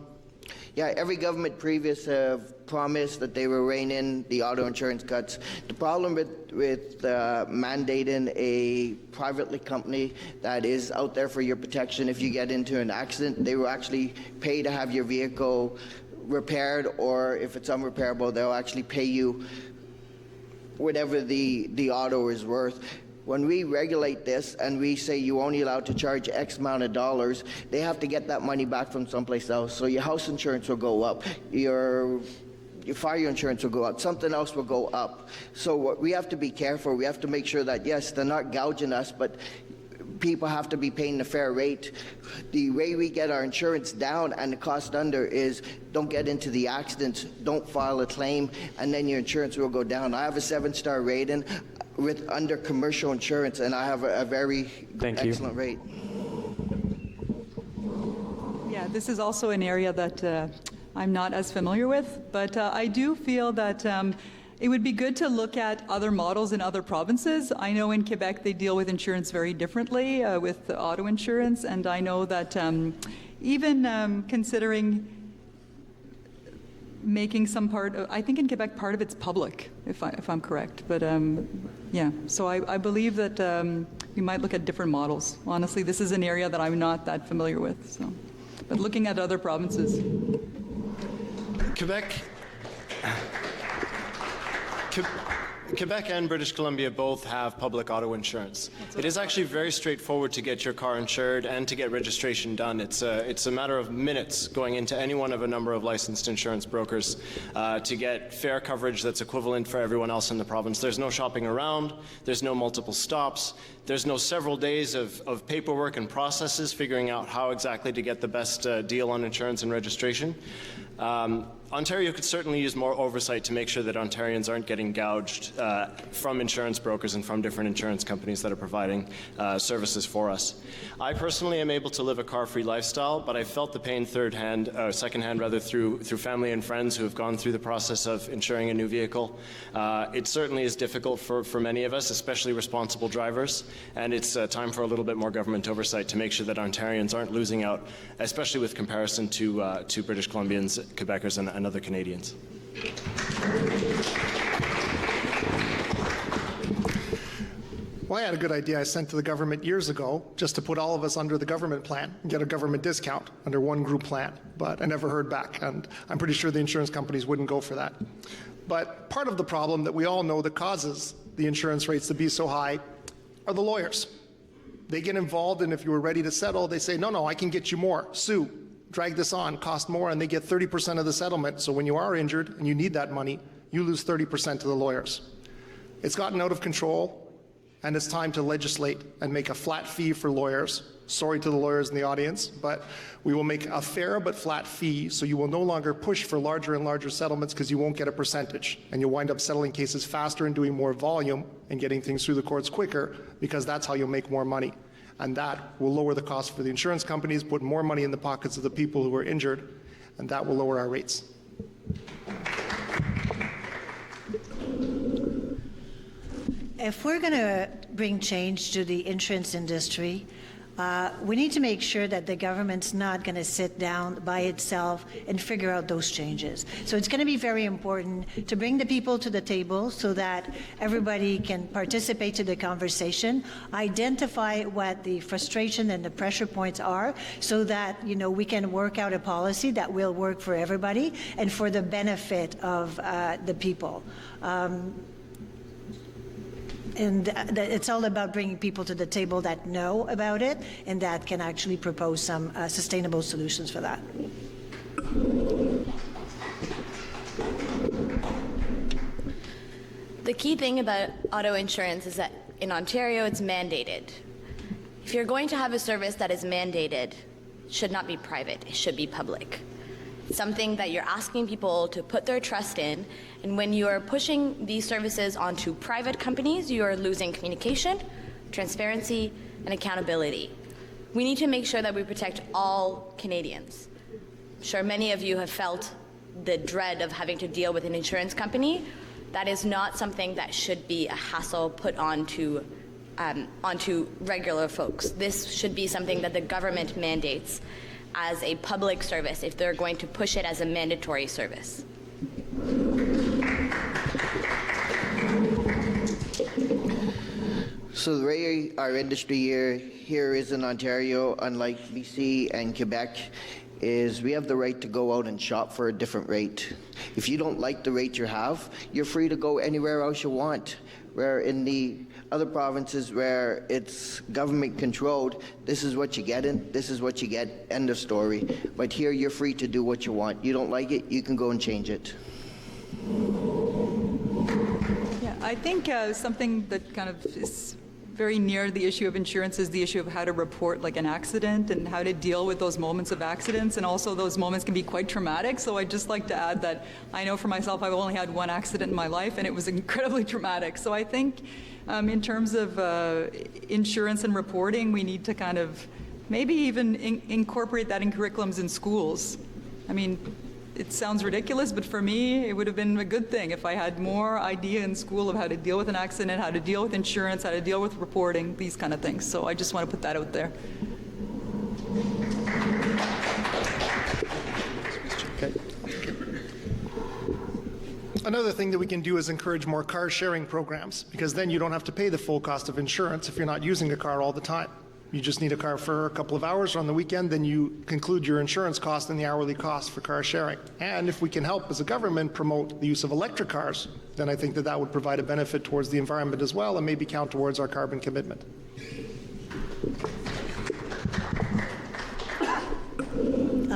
every government previous have promised that they will rein in the auto insurance cuts. The problem with mandating a privately company that is out there for your protection, if you get into an accident, they will actually pay to have your vehicle repaired, or if it's unrepairable, they'll actually pay you whatever the auto is worth. When we regulate this and we say you're only allowed to charge X amount of dollars, they have to get that money back from someplace else. So your house insurance will go up, your fire insurance will go up, something else will go up. So we have to be careful. We have to make sure that, yes, they're not gouging us, but people have to be paying the fair rate. The way we get our insurance down and the cost under is don't get into the accidents, don't file a claim, and then your insurance will go down. I have a 7-star rating with under commercial insurance, and I have a very excellent rate. Yeah, this is also an area that I'm not as familiar with, but I do feel that it would be good to look at other models in other provinces. I know in Quebec they deal with insurance very differently with auto insurance, and I know that even considering making some part of, I think in Quebec part of it's public, if I'm correct. But yeah, so I believe that we might look at different models. Honestly, this is an area that I'm not that familiar with. So, but looking at other provinces. Quebec and British Columbia both have public auto insurance. It is actually very straightforward to get your car insured and to get registration done. It's a matter of minutes going into any one of a number of licensed insurance brokers to get fair coverage that's equivalent for everyone else in the province. There's no shopping around, there's no multiple stops, there's no several days of paperwork and processes figuring out how exactly to get the best deal on insurance and registration. Ontario could certainly use more oversight to make sure that Ontarians aren't getting gouged from insurance brokers and from different insurance companies that are providing services for us. I personally am able to live a car-free lifestyle, but I felt the pain secondhand rather, through family and friends who have gone through the process of insuring a new vehicle. It certainly is difficult for many of us, especially responsible drivers, and it's time for a little bit more government oversight to make sure that Ontarians aren't losing out, especially with comparison to British Columbians, Quebecers, and other Canadians. Well, I had a good idea I sent to the government years ago, just to put all of us under the government plan and get a government discount under one group plan, but I never heard back, and I'm pretty sure the insurance companies wouldn't go for that. But part of the problem that we all know that causes the insurance rates to be so high are the lawyers. They get involved, and if you were ready to settle, they say, no, I can get you more, sue, drag this on, cost more, and they get 30% of the settlement. So when you are injured and you need that money, you lose 30% to the lawyers. It's gotten out of control, and it's time to legislate and make a flat fee for lawyers. Sorry to the lawyers in the audience, but we will make a fair but flat fee, so you will no longer push for larger and larger settlements because you won't get a percentage, and you'll wind up settling cases faster and doing more volume and getting things through the courts quicker, because that's how you'll make more money. And that will lower the cost for the insurance companies, put more money in the pockets of the people who are injured, and that will lower our rates. If we're going to bring change to the insurance industry, we need to make sure that the government's not going to sit down by itself and figure out those changes. So it's going to be very important to bring the people to the table so that everybody can participate to the conversation, identify what the frustration and the pressure points are so that, we can work out a policy that will work for everybody and for the benefit of the people. And it's all about bringing people to the table that know about it and that can actually propose some sustainable solutions for that. The key thing about auto insurance is that in Ontario, it's mandated. If you're going to have a service that is mandated, it should not be private, it should be public. It's something that you're asking people to put their trust in, and when you are pushing these services onto private companies, you are losing communication, transparency, and accountability. We need to make sure that we protect all Canadians. I'm sure many of you have felt the dread of having to deal with an insurance company. That is not something that should be a hassle put onto regular folks. This should be something that the government mandates as a public service if they're going to push it as a mandatory service. So the way our industry here is in Ontario, unlike BC and Quebec, is we have the right to go out and shop for a different rate. If you don't like the rate you have, you're free to go anywhere else you want. Where in the other provinces where it's government controlled, this is what you get in, this is what you get, end of story. But here you're free to do what you want. You don't like it, you can go and change it. Yeah, I think something that kind of is very near the issue of insurance is the issue of how to report like an accident and how to deal with those moments of accidents, and also those moments can be quite traumatic. So I'd just like to add that I know for myself I've only had one accident in my life and it was incredibly traumatic. So I think in terms of insurance and reporting, we need to kind of maybe even incorporate that in curriculums in schools. I mean, it sounds ridiculous, but for me, it would have been a good thing if I had more idea in school of how to deal with an accident, how to deal with insurance, how to deal with reporting, these kind of things. So I just want to put that out there. Okay. Another thing that we can do is encourage more car sharing programs, because then you don't have to pay the full cost of insurance if you're not using a car all the time. You just need a car for a couple of hours on the weekend, then you conclude your insurance cost and the hourly cost for car sharing. And if we can help as a government promote the use of electric cars, then I think that that would provide a benefit towards the environment as well and maybe count towards our carbon commitment.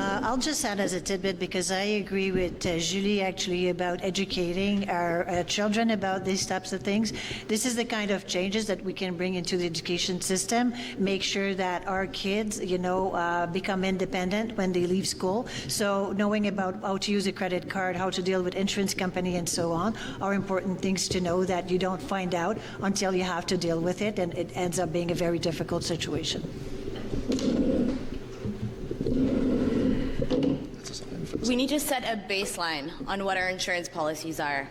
I'll just add as a tidbit, because I agree with Julie actually about educating our children about these types of things. This is the kind of changes that we can bring into the education system, make sure that our kids, become independent when they leave school. So knowing about how to use a credit card, how to deal with insurance company and so on are important things to know that you don't find out until you have to deal with it, and it ends up being a very difficult situation. We need to set a baseline on what our insurance policies are.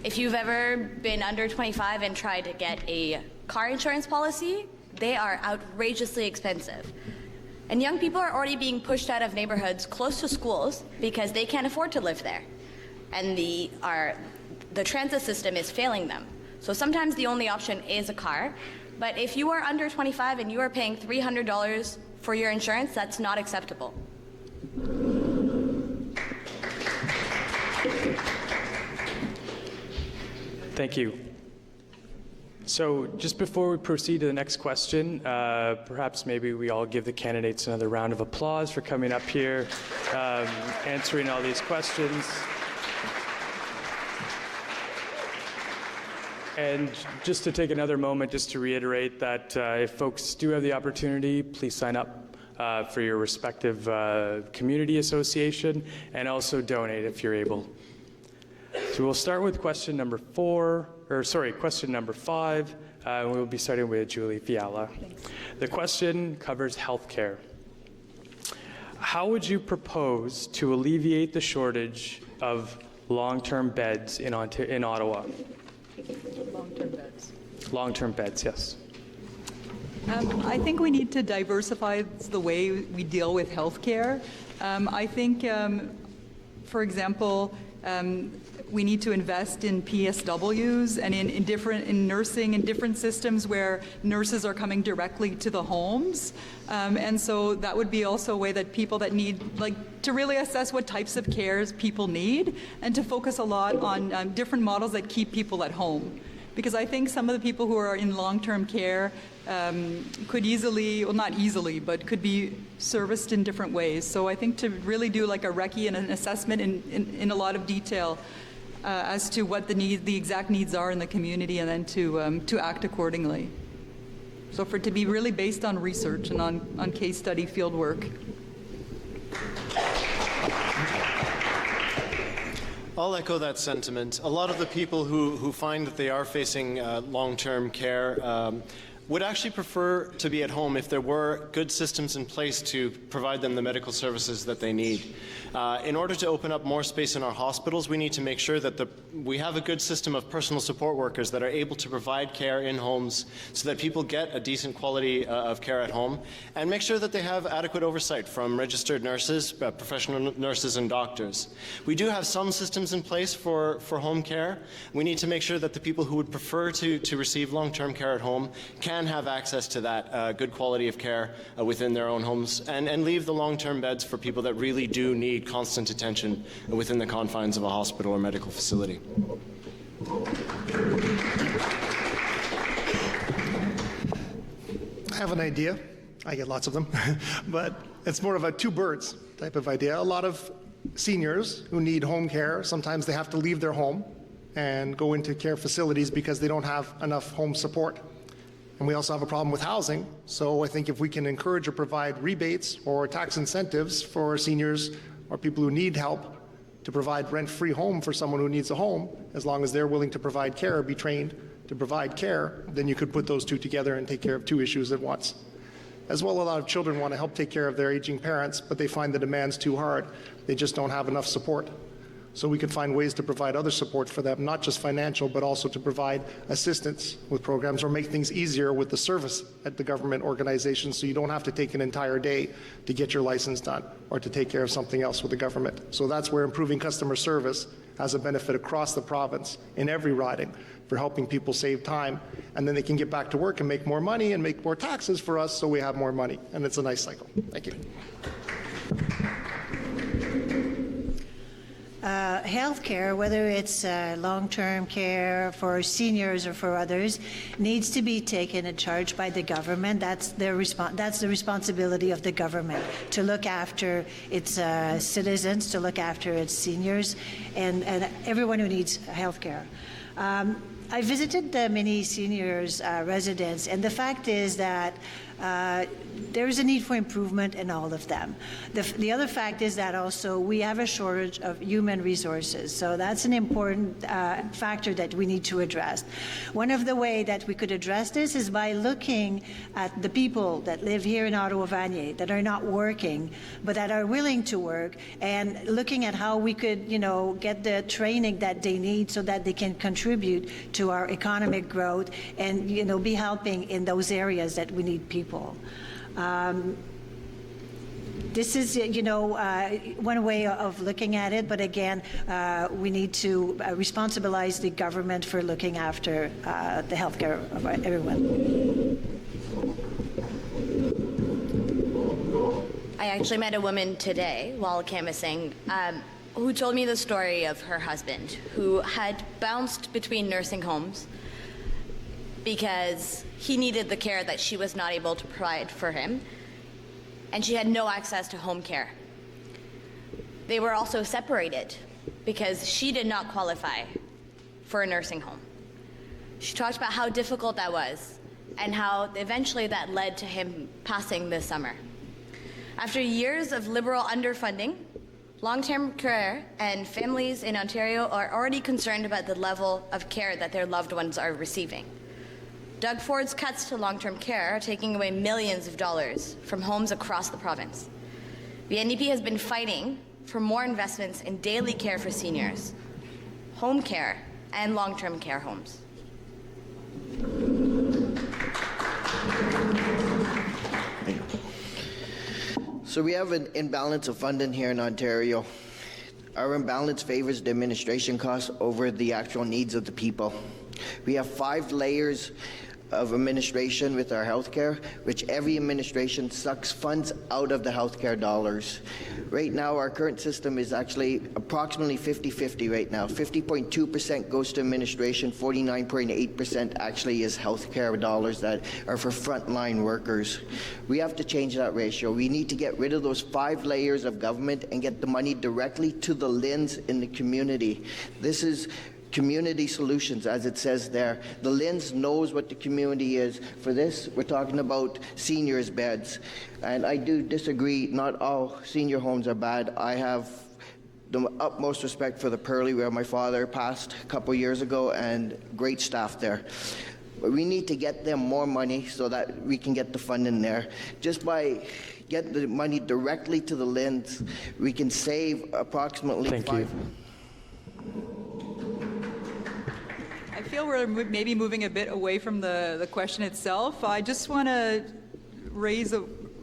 If you've ever been under 25 and tried to get a car insurance policy, they are outrageously expensive. And young people are already being pushed out of neighborhoods close to schools because they can't afford to live there. And the transit system is failing them. So sometimes the only option is a car. But if you are under 25 and you are paying $300 for your insurance, that's not acceptable. Thank you. So just before we proceed to the next question, perhaps maybe we all give the candidates another round of applause for coming up here, answering all these questions. And just to take another moment just to reiterate that if folks do have the opportunity, please sign up for your respective community association, and also donate if you're able. So we'll start with question number question number 5. We'll be starting with Julie Fiala. The question covers healthcare. How would you propose to alleviate the shortage of long-term beds in Ottawa? Long-term beds. Long-term beds, yes. I think we need to diversify the way we deal with healthcare. I think, for example, we need to invest in PSWs and in nursing, in different systems where nurses are coming directly to the homes. And so that would be also a way that people that need, to really assess what types of cares people need, and to focus a lot on different models that keep people at home. Because I think some of the people who are in long-term care could easily, well, not easily, but could be serviced in different ways. So I think to really do like a recce and an assessment in a lot of detail as to what the exact needs are in the community, and then to act accordingly. So for it to be really based on research and on case study field work. I'll echo that sentiment. A lot of the people who find that they are facing long-term care would actually prefer to be at home if there were good systems in place to provide them the medical services that they need. In order to open up more space in our hospitals, we need to make sure that we have a good system of personal support workers that are able to provide care in homes so that people get a decent quality of care at home, and make sure that they have adequate oversight from registered nurses, professional nurses and doctors. We do have some systems in place for home care. We need to make sure that the people who would prefer to receive long-term care at home can have access to that good quality of care within their own homes, and leave the long-term beds for people that really do need constant attention within the confines of a hospital or medical facility. I have an idea. I get lots of them, but it's more of a two birds type of idea. A lot of seniors who need home care, sometimes they have to leave their home and go into care facilities because they don't have enough home support. And we also have a problem with housing. So I think if we can encourage or provide rebates or tax incentives for seniors or people who need help to provide rent-free home for someone who needs a home, as long as they're willing to provide care or be trained to provide care, then you could put those two together and take care of two issues at once. As well, a lot of children want to help take care of their aging parents, but they find the demands too hard. They just don't have enough support. So we could find ways to provide other support for them, not just financial, but also to provide assistance with programs or make things easier with the service at the government organizations, so you don't have to take an entire day to get your license done or to take care of something else with the government. So that's where improving customer service has a benefit across the province in every riding for helping people save time, and then they can get back to work and make more money and make more taxes for us, so we have more money, and it's a nice cycle. Thank you. health care, whether it's long-term care for seniors or for others, needs to be taken in charge by the government. That's the responsibility of the government, to look after its citizens, to look after its seniors, and everyone who needs health care. I visited many seniors' residents, and the fact is that there is a need for improvement in all of them. The other fact is that also we have a shortage of human resources, so that's an important factor that we need to address. One of the ways that we could address this is by looking at the people that live here in Ottawa-Vanier that are not working, but that are willing to work, and looking at how we could, get the training that they need so that they can contribute to our economic growth and, be helping in those areas that we need people. This is, one way of looking at it, but again, we need to responsibilize the government for looking after the healthcare of everyone. I actually met a woman today while canvassing who told me the story of her husband, who had bounced between nursing homes because he needed the care that she was not able to provide for him, and she had no access to home care. They were also separated because she did not qualify for a nursing home. She talked about how difficult that was and how eventually that led to him passing this summer. After years of Liberal underfunding, long-term care and families in Ontario are already concerned about the level of care that their loved ones are receiving. Doug Ford's cuts to long-term care are taking away millions of dollars from homes across the province. The NDP has been fighting for more investments in daily care for seniors, home care, and long-term care homes. So we have an imbalance of funding here in Ontario. Our imbalance favors the administration costs over the actual needs of the people. We have 5 layers of administration with our healthcare, which every administration sucks funds out of the healthcare dollars. Right now, our current system is actually approximately 50-50 right now. 50.2% goes to administration, 49.8% actually is healthcare dollars that are for frontline workers. We have to change that ratio. We need to get rid of those 5 layers of government and get the money directly to the LHINs in the community. This is community solutions, as it says there. The LHINs knows what the community is. For this, we're talking about seniors' beds. And I do disagree, not all senior homes are bad. I have the utmost respect for the Pearly, where my father passed a couple years ago, and great staff there. But we need to get them more money so that we can get the funding there. Just by getting the money directly to the LHINs, we can save approximately Thank you. I feel we're maybe moving a bit away from the question itself. I just want to raise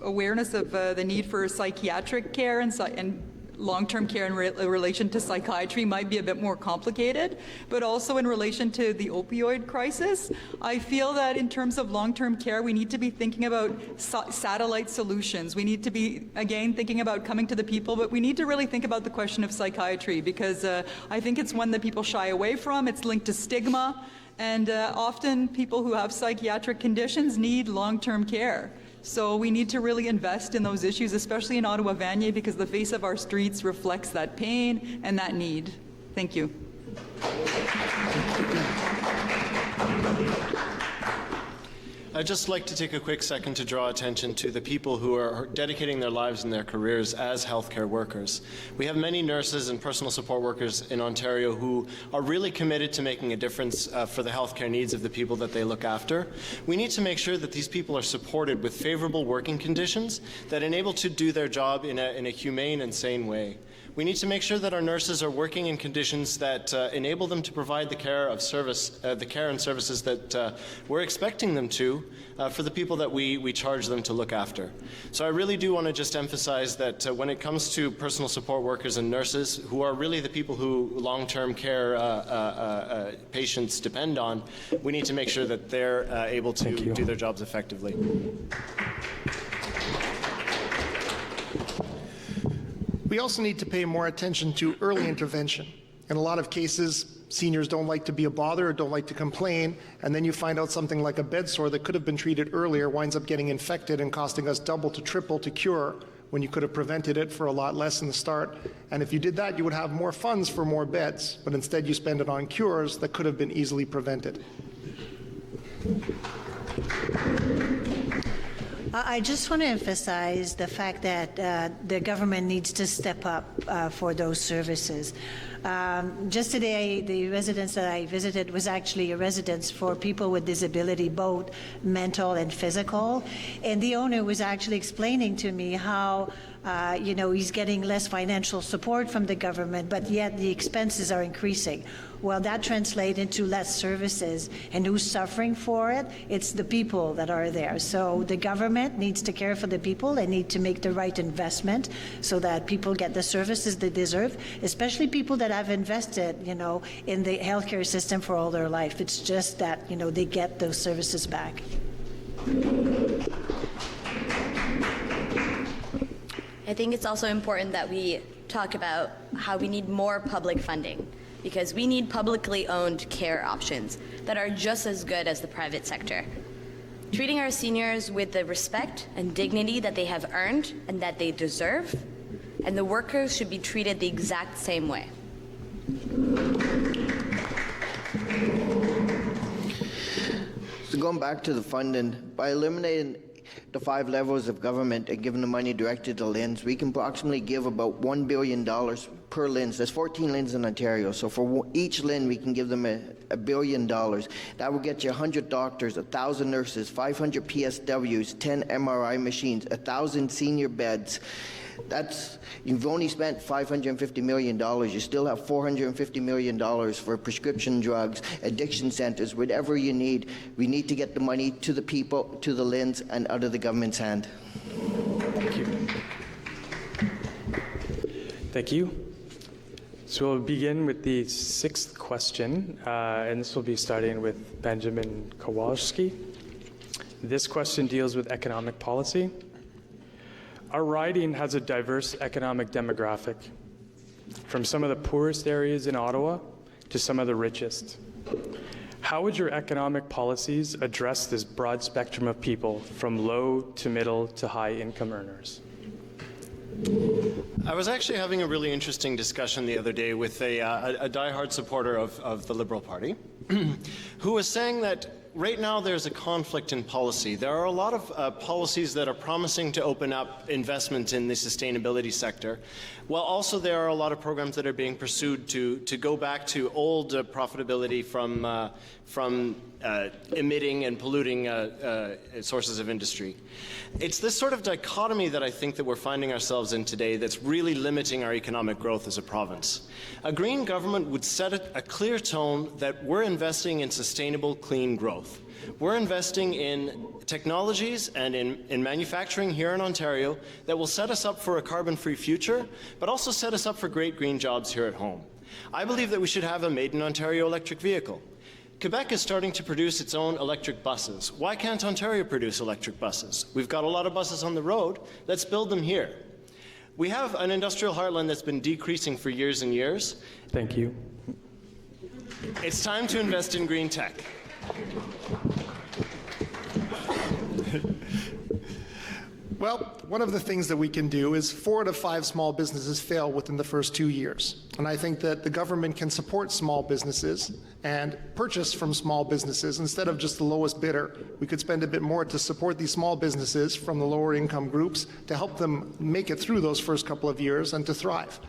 awareness of the need for psychiatric care and long-term care in relation to psychiatry might be a bit more complicated, but also in relation to the opioid crisis. I feel that in terms of long-term care, we need to be thinking about satellite solutions. We need to be, again, thinking about coming to the people, but we need to really think about the question of psychiatry, because I think it's one that people shy away from. It's linked to stigma, and often people who have psychiatric conditions need long-term care. So we need to really invest in those issues, especially in Ottawa-Vanier, because the face of our streets reflects that pain and that need. Thank you. I'd just like to take a quick second to draw attention to the people who are dedicating their lives and their careers as healthcare workers. We have many nurses and personal support workers in Ontario who are really committed to making a difference for the healthcare needs of the people that they look after. We need to make sure that these people are supported with favorable working conditions that enable to do their job in a humane and sane way. We need to make sure that our nurses are working in conditions that enable them to provide the care and services that we're expecting them to for the people that we charge them to look after. So I really do want to just emphasize that when it comes to personal support workers and nurses, who are really the people who long-term care patients depend on, we need to make sure that they're able to do their jobs effectively. We also need to pay more attention to early intervention. In a lot of cases, seniors don't like to be a bother or don't like to complain, and then you find out something like a bed sore that could have been treated earlier winds up getting infected and costing us double to triple to cure when you could have prevented it for a lot less in the start. And if you did that, you would have more funds for more beds, but instead you spend it on cures that could have been easily prevented. I just want to emphasize the fact that the government needs to step up for those services. Just today, the residence that I visited was actually a residence for people with disability, both mental and physical. And the owner was actually explaining to me how he's getting less financial support from the government, but yet the expenses are increasing. Well, that translates into less services. And who's suffering for it? It's the people that are there. So the government needs to care for the people. They need to make the right investment so that people get the services they deserve, especially people that have invested, in the healthcare system for all their life. It's just that, they get those services back. I think it's also important that we talk about how we need more public funding, because we need publicly owned care options that are just as good as the private sector. Treating our seniors with the respect and dignity that they have earned and that they deserve, and the workers should be treated the exact same way. So going back to the funding, by eliminating the 5 levels of government and giving the money directed to LHINs, we can approximately give about $1 billion per LHINs. There's 14 LHINs in Ontario, so for each LHIN we can give them $1 billion. That will get you 100 doctors, 1,000 nurses, 500 PSWs, 10 MRI machines, 1,000 senior beds. You've only spent $550 million. You still have $450 million for prescription drugs, addiction centers, whatever you need. We need to get the money to the people, to the LHINs, and out of the government's hand. Thank you. Thank you. So we'll begin with the 6th question, and this will be starting with Benjamin Kowalski. This question deals with economic policy. Our riding has a diverse economic demographic, from some of the poorest areas in Ottawa to some of the richest. How would your economic policies address this broad spectrum of people, from low to middle to high income earners? I was actually having a really interesting discussion the other day with a diehard supporter of the Liberal Party who was saying that right now there's a conflict in policy. There are a lot of policies that are promising to open up investment in the sustainability sector, while also there are a lot of programs that are being pursued to go back to old profitability from emitting and polluting sources of industry. It's this sort of dichotomy that I think that we're finding ourselves in today that's really limiting our economic growth as a province. A green government would set a clear tone that we're investing in sustainable, clean growth. We're investing in technologies and in manufacturing here in Ontario that will set us up for a carbon-free future, but also set us up for great green jobs here at home. I believe that we should have a made in Ontario electric vehicle. Quebec is starting to produce its own electric buses. Why can't Ontario produce electric buses? We've got a lot of buses on the road. Let's build them here. We have an industrial heartland that's been decreasing for years and years. Thank you. It's time to invest in green tech. Well, one of the things that we can do is 4 out of 5 small businesses fail within the first 2 years. And I think that the government can support small businesses and purchase from small businesses instead of just the lowest bidder. We could spend a bit more to support these small businesses from the lower income groups to help them make it through those first couple of years and to thrive.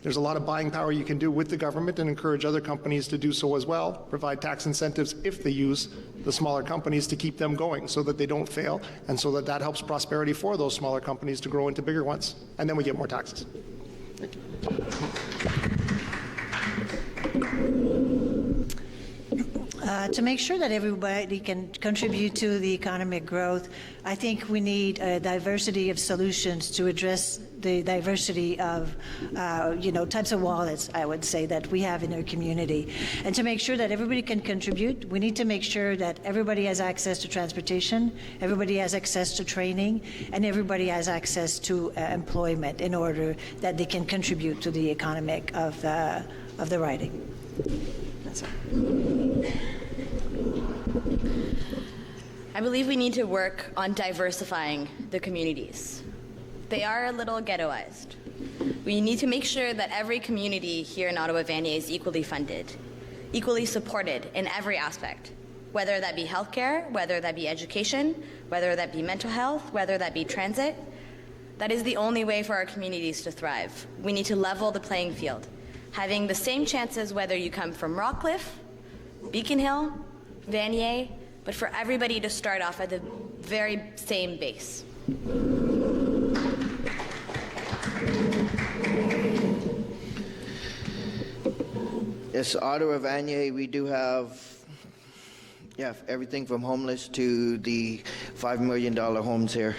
There's a lot of buying power you can do with the government and encourage other companies to do so as well, provide tax incentives if they use the smaller companies to keep them going so that they don't fail, and so that helps prosperity for those smaller companies to grow into bigger ones. And then we get more taxes. Thank you. To make sure that everybody can contribute to the economic growth, I think we need a diversity of solutions to address the diversity of, types of wallets, I would say, that we have in our community. And to make sure that everybody can contribute, we need to make sure that everybody has access to transportation, everybody has access to training, and everybody has access to employment in order that they can contribute to the economic of the riding. That's all. I believe we need to work on diversifying the communities. They are a little ghettoized. We need to make sure that every community here in Ottawa-Vanier is equally funded, equally supported in every aspect, whether that be healthcare, whether that be education, whether that be mental health, whether that be transit. That is the only way for our communities to thrive. We need to level the playing field, having the same chances whether you come from Rockcliffe, Beacon Hill, Vanier, but for everybody to start off at the very same base. Yes, Ottawa-Vanier, we do have everything from homeless to the $5 million homes here.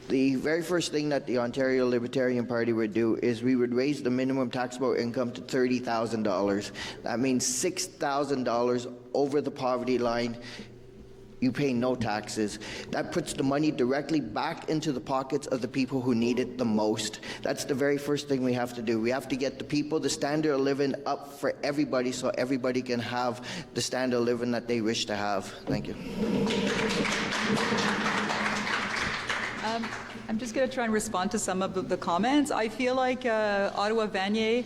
The very first thing that the Ontario Libertarian Party would do is we would raise the minimum taxable income to $30,000. That means $6,000 over the poverty line. You pay no taxes. That puts the money directly back into the pockets of the people who need it the most. That's the very first thing we have to do. We have to get the people, the standard of living up for everybody so everybody can have the standard of living that they wish to have. Thank you. I'm just going to try and respond to some of the comments. I feel like Ottawa-Vanier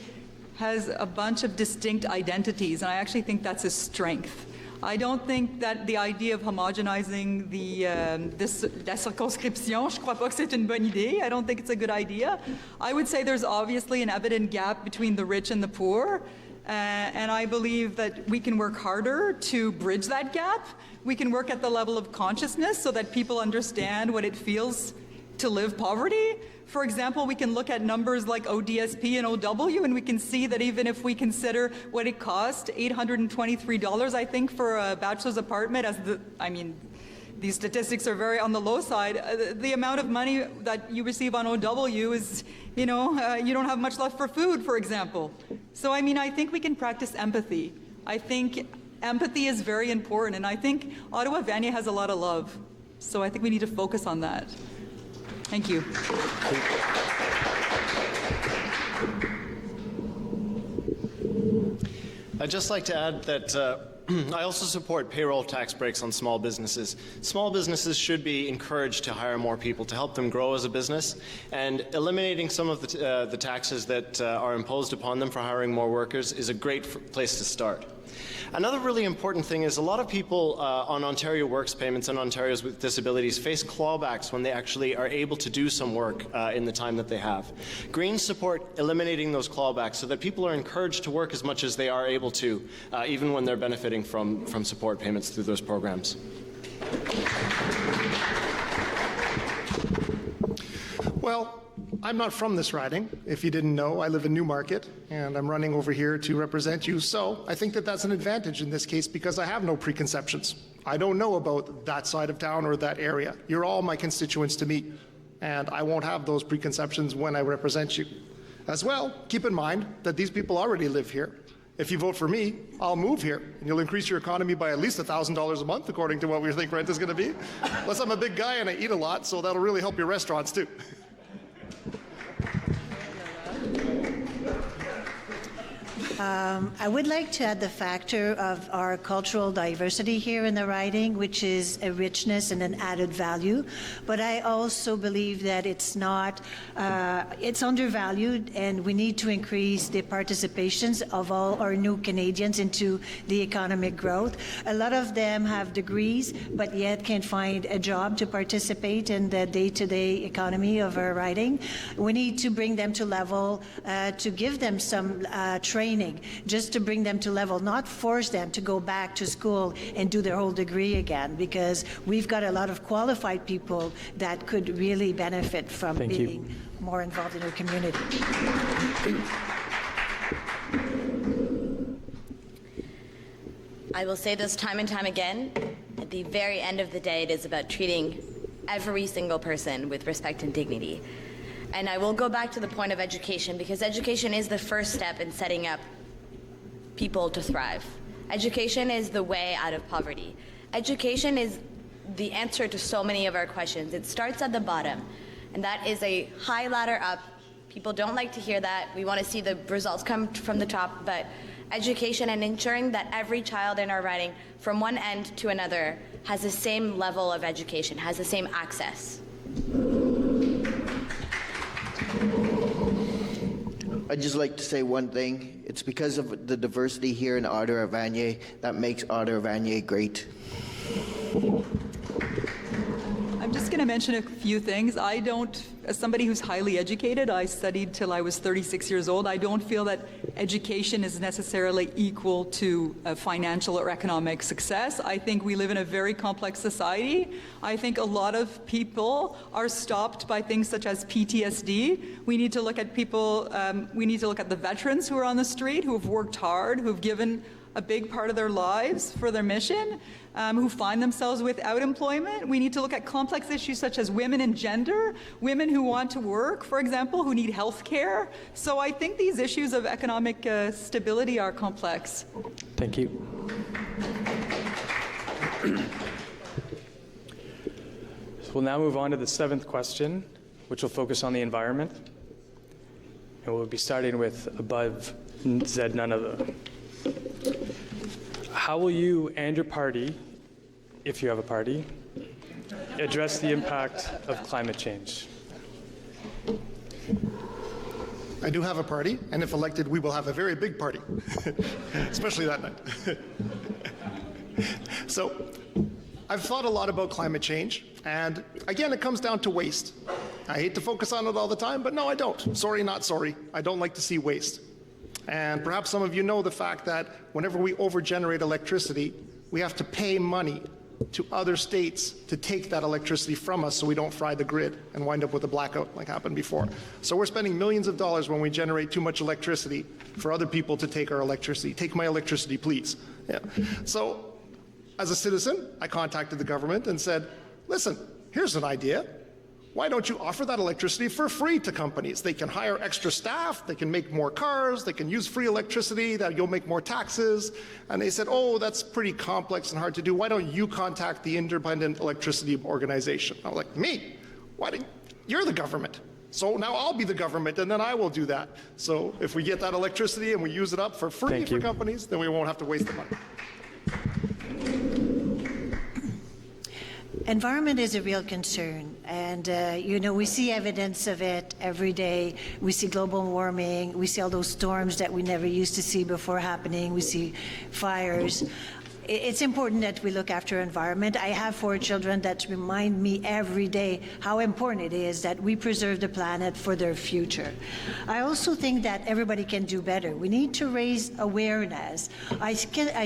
has a bunch of distinct identities, and I actually think that's a strength. I don't think that the idea of homogenizing la circonscription, je crois pas que c'est une bonne idée. I don't think it's a good idea. I would say there's obviously an evident gap between the rich and the poor, and I believe that we can work harder to bridge that gap. We can work at the level of consciousness so that people understand what it feels to live poverty. For example, we can look at numbers like ODSP and OW, and we can see that even if we consider what it cost, $823, I think, for a bachelor's apartment, these statistics are very on the low side. The amount of money that you receive on OW is, you don't have much left for food, for example. So, I think we can practice empathy. I think empathy is very important, and I think Ottawa-Vanier has a lot of love. So I think we need to focus on that. Thank you. I'd just like to add that I also support payroll tax breaks on small businesses. Small businesses should be encouraged to hire more people to help them grow as a business, and eliminating some of the taxes that are imposed upon them for hiring more workers is a great place to start. Another really important thing is a lot of people on Ontario Works payments and Ontarios with disabilities face clawbacks when they actually are able to do some work in the time that they have. Greens support eliminating those clawbacks so that people are encouraged to work as much as they are able to, even when they're benefiting from support payments through those programs. Well, I'm not from this riding. If you didn't know, I live in Newmarket, and I'm running over here to represent you. So I think that that's an advantage in this case because I have no preconceptions. I don't know about that side of town or that area. You're all my constituents to me, and I won't have those preconceptions when I represent you. As well, keep in mind that these people already live here. If you vote for me, I'll move here, and you'll increase your economy by at least $1,000 a month, according to what we think rent is going to be. Plus, I'm a big guy and I eat a lot, so that'll really help your restaurants too. I would like to add the factor of our cultural diversity here in the riding, which is a richness and an added value. But I also believe that it's not, it's undervalued, and we need to increase the participations of all our new Canadians into the economic growth. A lot of them have degrees, but yet can't find a job to participate in the day-to-day economy of our riding. We need to bring them to level, to give them some training, just to bring them to level, not force them to go back to school and do their whole degree again, because we've got a lot of qualified people that could really benefit from being more involved in our community. I will say this time and time again, at the very end of the day, it is about treating every single person with respect and dignity. And I will go back to the point of education, because education is the first step in setting up people to thrive. Education is the way out of poverty. Education is the answer to so many of our questions. It starts at the bottom, and that is a high ladder up. People don't like to hear that. We want to see the results come from the top, but education and ensuring that every child in our riding, from one end to another, has the same level of education, has the same access. I'd just like to say one thing. It's because of the diversity here in Ottawa-Vanier that makes Ottawa-Vanier great. I'm just going to mention a few things. As somebody who's highly educated, I studied till I was 36 years old. I don't feel that education is necessarily equal to financial or economic success. I think we live in a very complex society. I think a lot of people are stopped by things such as PTSD. We need to look at people, we need to look at the veterans who are on the street, who have worked hard, who've given a big part of their lives for their mission, who find themselves without employment. We need to look at complex issues such as women and gender, women who want to work, for example, who need health care. So I think these issues of economic stability are complex. Thank you. So we'll now move on to the 7th question, which will focus on the environment. And we'll be starting with above Z none of the. How will you and your party, if you have a party, address the impact of climate change? I do have a party, and if elected, we will have a very big party, especially that night. So, I've thought a lot about climate change, and again, it comes down to waste. I hate to focus on it all the time, but no, I don't. Sorry, not sorry. I don't like to see waste. And perhaps some of you know the fact that whenever we overgenerate electricity, we have to pay money to other states to take that electricity from us so we don't fry the grid and wind up with a blackout like happened before. So we're spending millions of dollars when we generate too much electricity for other people to take our electricity. Take my electricity, please. Yeah. So as a citizen, I contacted the government and said, listen, here's an idea. Why don't you offer that electricity for free to companies? They can hire extra staff, they can make more cars, they can use free electricity, that you'll make more taxes. And they said, oh, that's pretty complex and hard to do. Why don't you contact the Independent Electricity Organization? I was like, me? Why didn't you're the government. So now I'll be the government and then I will do that. So if we get that electricity and we use it up for free for companies, then we won't have to waste the money. Environment is a real concern, and we see evidence of it every day. We see global warming, we see all those storms that we never used to see before happening, we see fires. It's important that we look after environment. I have 4 children that remind me every day how important it is that we preserve the planet for their future. I also think that everybody can do better. We need to raise awareness. I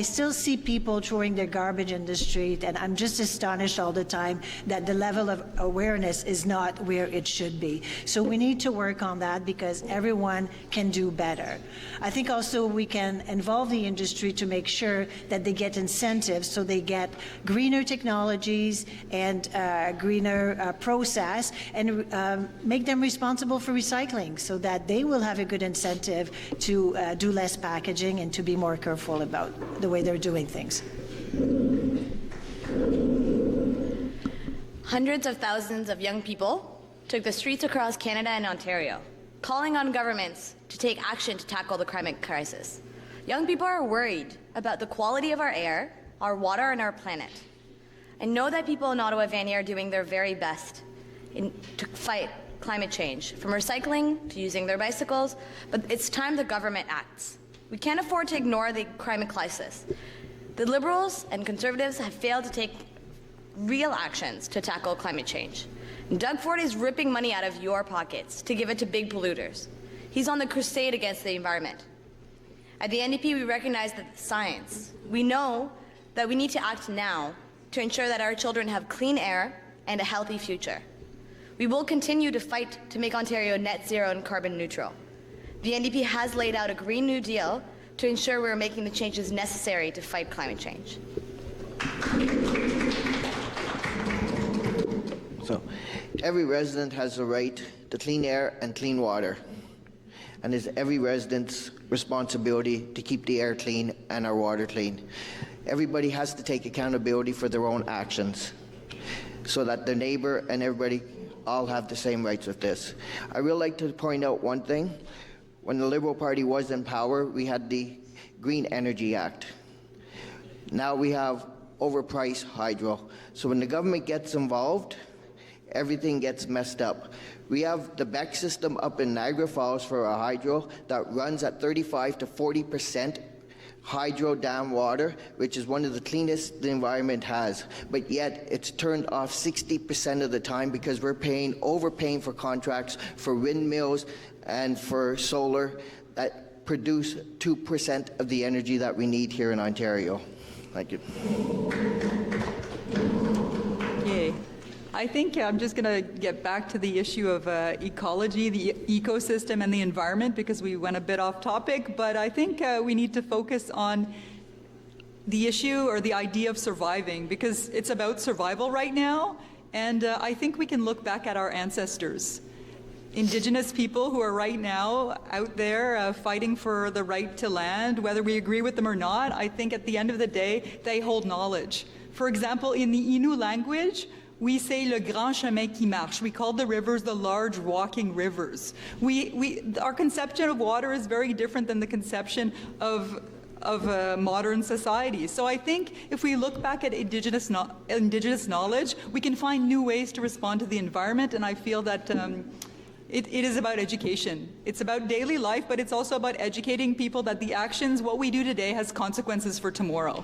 still see people throwing their garbage in the street, and I'm just astonished all the time that the level of awareness is not where it should be. So we need to work on that because everyone can do better. I think also we can involve the industry to make sure that they get incentives so they get greener technologies and greener process, and make them responsible for recycling so that they will have a good incentive to do less packaging and to be more careful about the way they're doing things. Hundreds of thousands of young people took the streets across Canada and Ontario, calling on governments to take action to tackle the climate crisis. Young people are worried about the quality of our air, our water, and our planet. I know that people in Ottawa-Vanier are doing their very best to fight climate change, from recycling to using their bicycles, but it's time the government acts. We can't afford to ignore the climate crisis. The Liberals and Conservatives have failed to take real actions to tackle climate change. And Doug Ford is ripping money out of your pockets to give it to big polluters. He's on the crusade against the environment. At the NDP, we recognize that science. We know that we need to act now to ensure that our children have clean air and a healthy future. We will continue to fight to make Ontario net zero and carbon neutral. The NDP has laid out a Green New Deal to ensure we're making the changes necessary to fight climate change. So, every resident has the right to clean air and clean water, and it's every resident's responsibility to keep the air clean and our water clean. Everybody has to take accountability for their own actions so that their neighbor and everybody all have the same rights with this. I would like to point out one thing. When the Liberal Party was in power, we had the Green Energy Act. Now we have overpriced hydro. So when the government gets involved, everything gets messed up. We have the BEC system up in Niagara Falls for a hydro that runs at 35 to 40% hydro dam water, which is one of the cleanest the environment has, but yet it's turned off 60% of the time because we're overpaying for contracts for windmills and for solar that produce 2% of the energy that we need here in Ontario. Thank you. Yay. I think I'm just going to get back to the issue of ecology, the ecosystem, and the environment because we went a bit off topic, but I think we need to focus on the issue or the idea of surviving because it's about survival right now, and I think we can look back at our ancestors. Indigenous people who are right now out there fighting for the right to land, whether we agree with them or not, I think at the end of the day, they hold knowledge. For example, in the Innu language, we say le grand chemin qui marche. We call the rivers the large walking rivers. Our conception of water is very different than the conception of modern society. So I think if we look back at indigenous knowledge, we can find new ways to respond to the environment, and I feel that it is about education. It's about daily life, but it's also about educating people that the actions, what we do today, has consequences for tomorrow.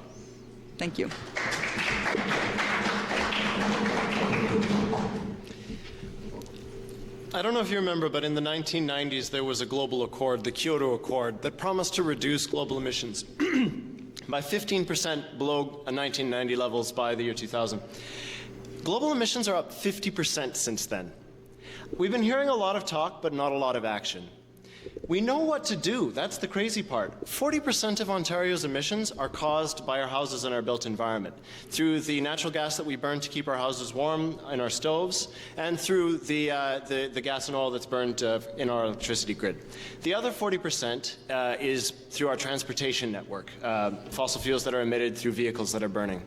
Thank you. I don't know if you remember, but in the 1990s there was a global accord, the Kyoto Accord, that promised to reduce global emissions by 15% below 1990 levels by the year 2000. Global emissions are up 50% since then. We've been hearing a lot of talk, but not a lot of action. We know what to do. That's the crazy part. 40% of Ontario's emissions are caused by our houses and our built environment, through the natural gas that we burn to keep our houses warm in our stoves, and through the gas and oil that's burned in our electricity grid. The other 40% is through our transportation network, fossil fuels that are emitted through vehicles that are burning.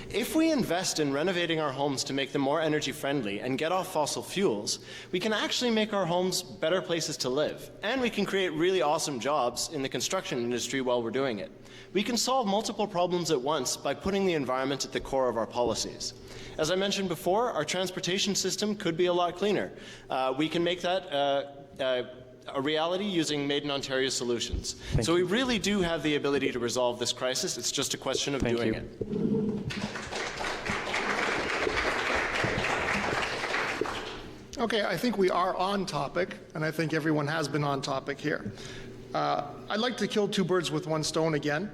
If we invest in renovating our homes to make them more energy friendly and get off fossil fuels, we can actually make our homes better places to live. And we can create really awesome jobs in the construction industry while we're doing it. We can solve multiple problems at once by putting the environment at the core of our policies. As I mentioned before, our transportation system could be a lot cleaner. We can make that a reality using Made in Ontario solutions. So we really do have the ability to resolve this crisis. It's just a question of doing it. Okay, I think we are on topic, and I think everyone has been on topic here. I'd like to kill two birds with one stone again.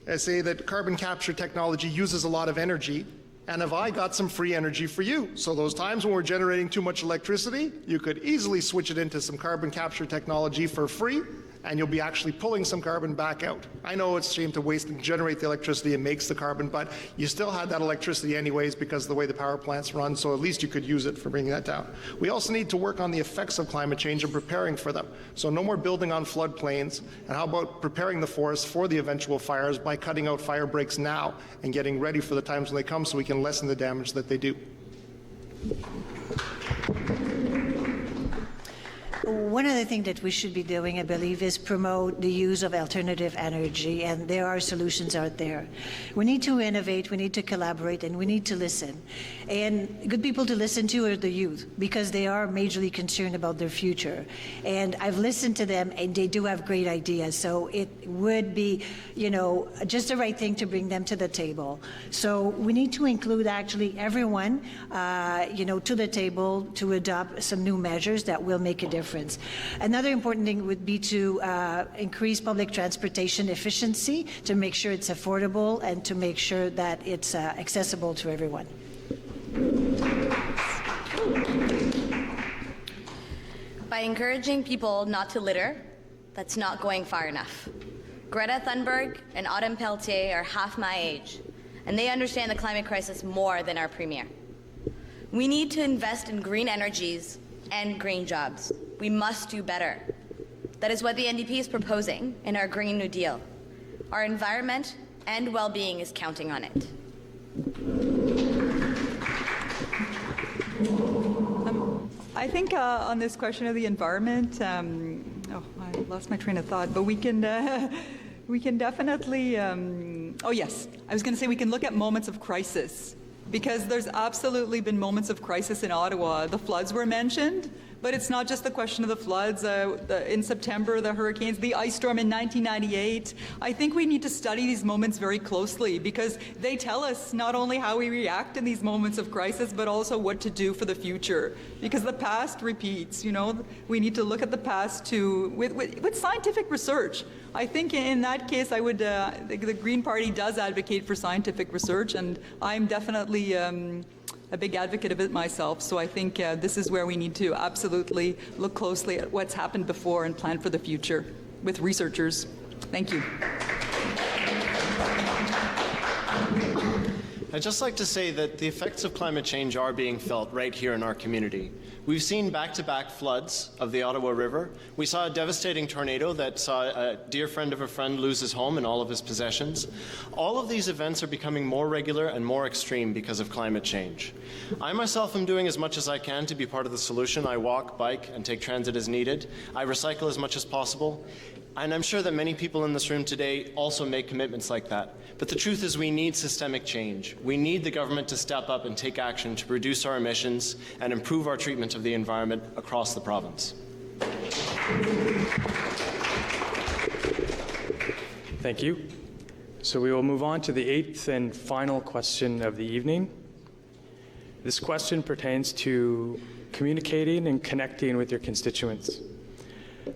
I say that carbon capture technology uses a lot of energy, and have I got some free energy for you? So those times when we're generating too much electricity, you could easily switch it into some carbon capture technology for free, and you'll be actually pulling some carbon back out. I know it's a shame to waste and generate the electricity and makes the carbon, but you still had that electricity anyways because of the way the power plants run, so at least you could use it for bringing that down. We also need to work on the effects of climate change and preparing for them. So no more building on floodplains, and how about preparing the forest for the eventual fires by cutting out fire breaks now and getting ready for the times when they come so we can lessen the damage that they do. One other thing that we should be doing, I believe, is promote the use of alternative energy, and there are solutions out there. We need to innovate, we need to collaborate, and we need to listen. And good people to listen to are the youth, because they are majorly concerned about their future. And I've listened to them, and they do have great ideas, so it would be, just the right thing to bring them to the table. So we need to include actually everyone, to the table to adopt some new measures that will make a difference. Another important thing would be to increase public transportation efficiency, to make sure it's affordable and to make sure that it's accessible to everyone. By encouraging people not to litter, that's not going far enough. Greta Thunberg and Autumn Peltier are half my age, and they understand the climate crisis more than our premier. We need to invest in green energies and green jobs. We must do better. That is what the NDP is proposing in our Green New Deal. Our environment and well-being is counting on it. I think on this question of the environment, I lost my train of thought, but we can definitely, oh yes, I was going to say we can look at moments of crisis, because there's absolutely been moments of crisis in Ottawa. The floods were mentioned, but it's not just the question of the floods. In September, the hurricanes, the ice storm in 1998. I think we need to study these moments very closely, because they tell us not only how we react in these moments of crisis, but also what to do for the future. Because the past repeats, we need to look at the past with scientific research. I think in that case, I would, the Green Party does advocate for scientific research, and I'm definitely a big advocate of it myself. So I think this is where we need to absolutely look closely at what's happened before and plan for the future with researchers. Thank you. I'd just like to say that the effects of climate change are being felt right here in our community. We've seen back-to-back floods of the Ottawa River. We saw a devastating tornado that saw a dear friend of a friend lose his home and all of his possessions. All of these events are becoming more regular and more extreme because of climate change. I myself am doing as much as I can to be part of the solution. I walk, bike, and take transit as needed. I recycle as much as possible. And I'm sure that many people in this room today also make commitments like that. But the truth is we need systemic change. We need the government to step up and take action to reduce our emissions and improve our treatment of the environment across the province. Thank you. So we will move on to the 8th and final question of the evening. This question pertains to communicating and connecting with your constituents.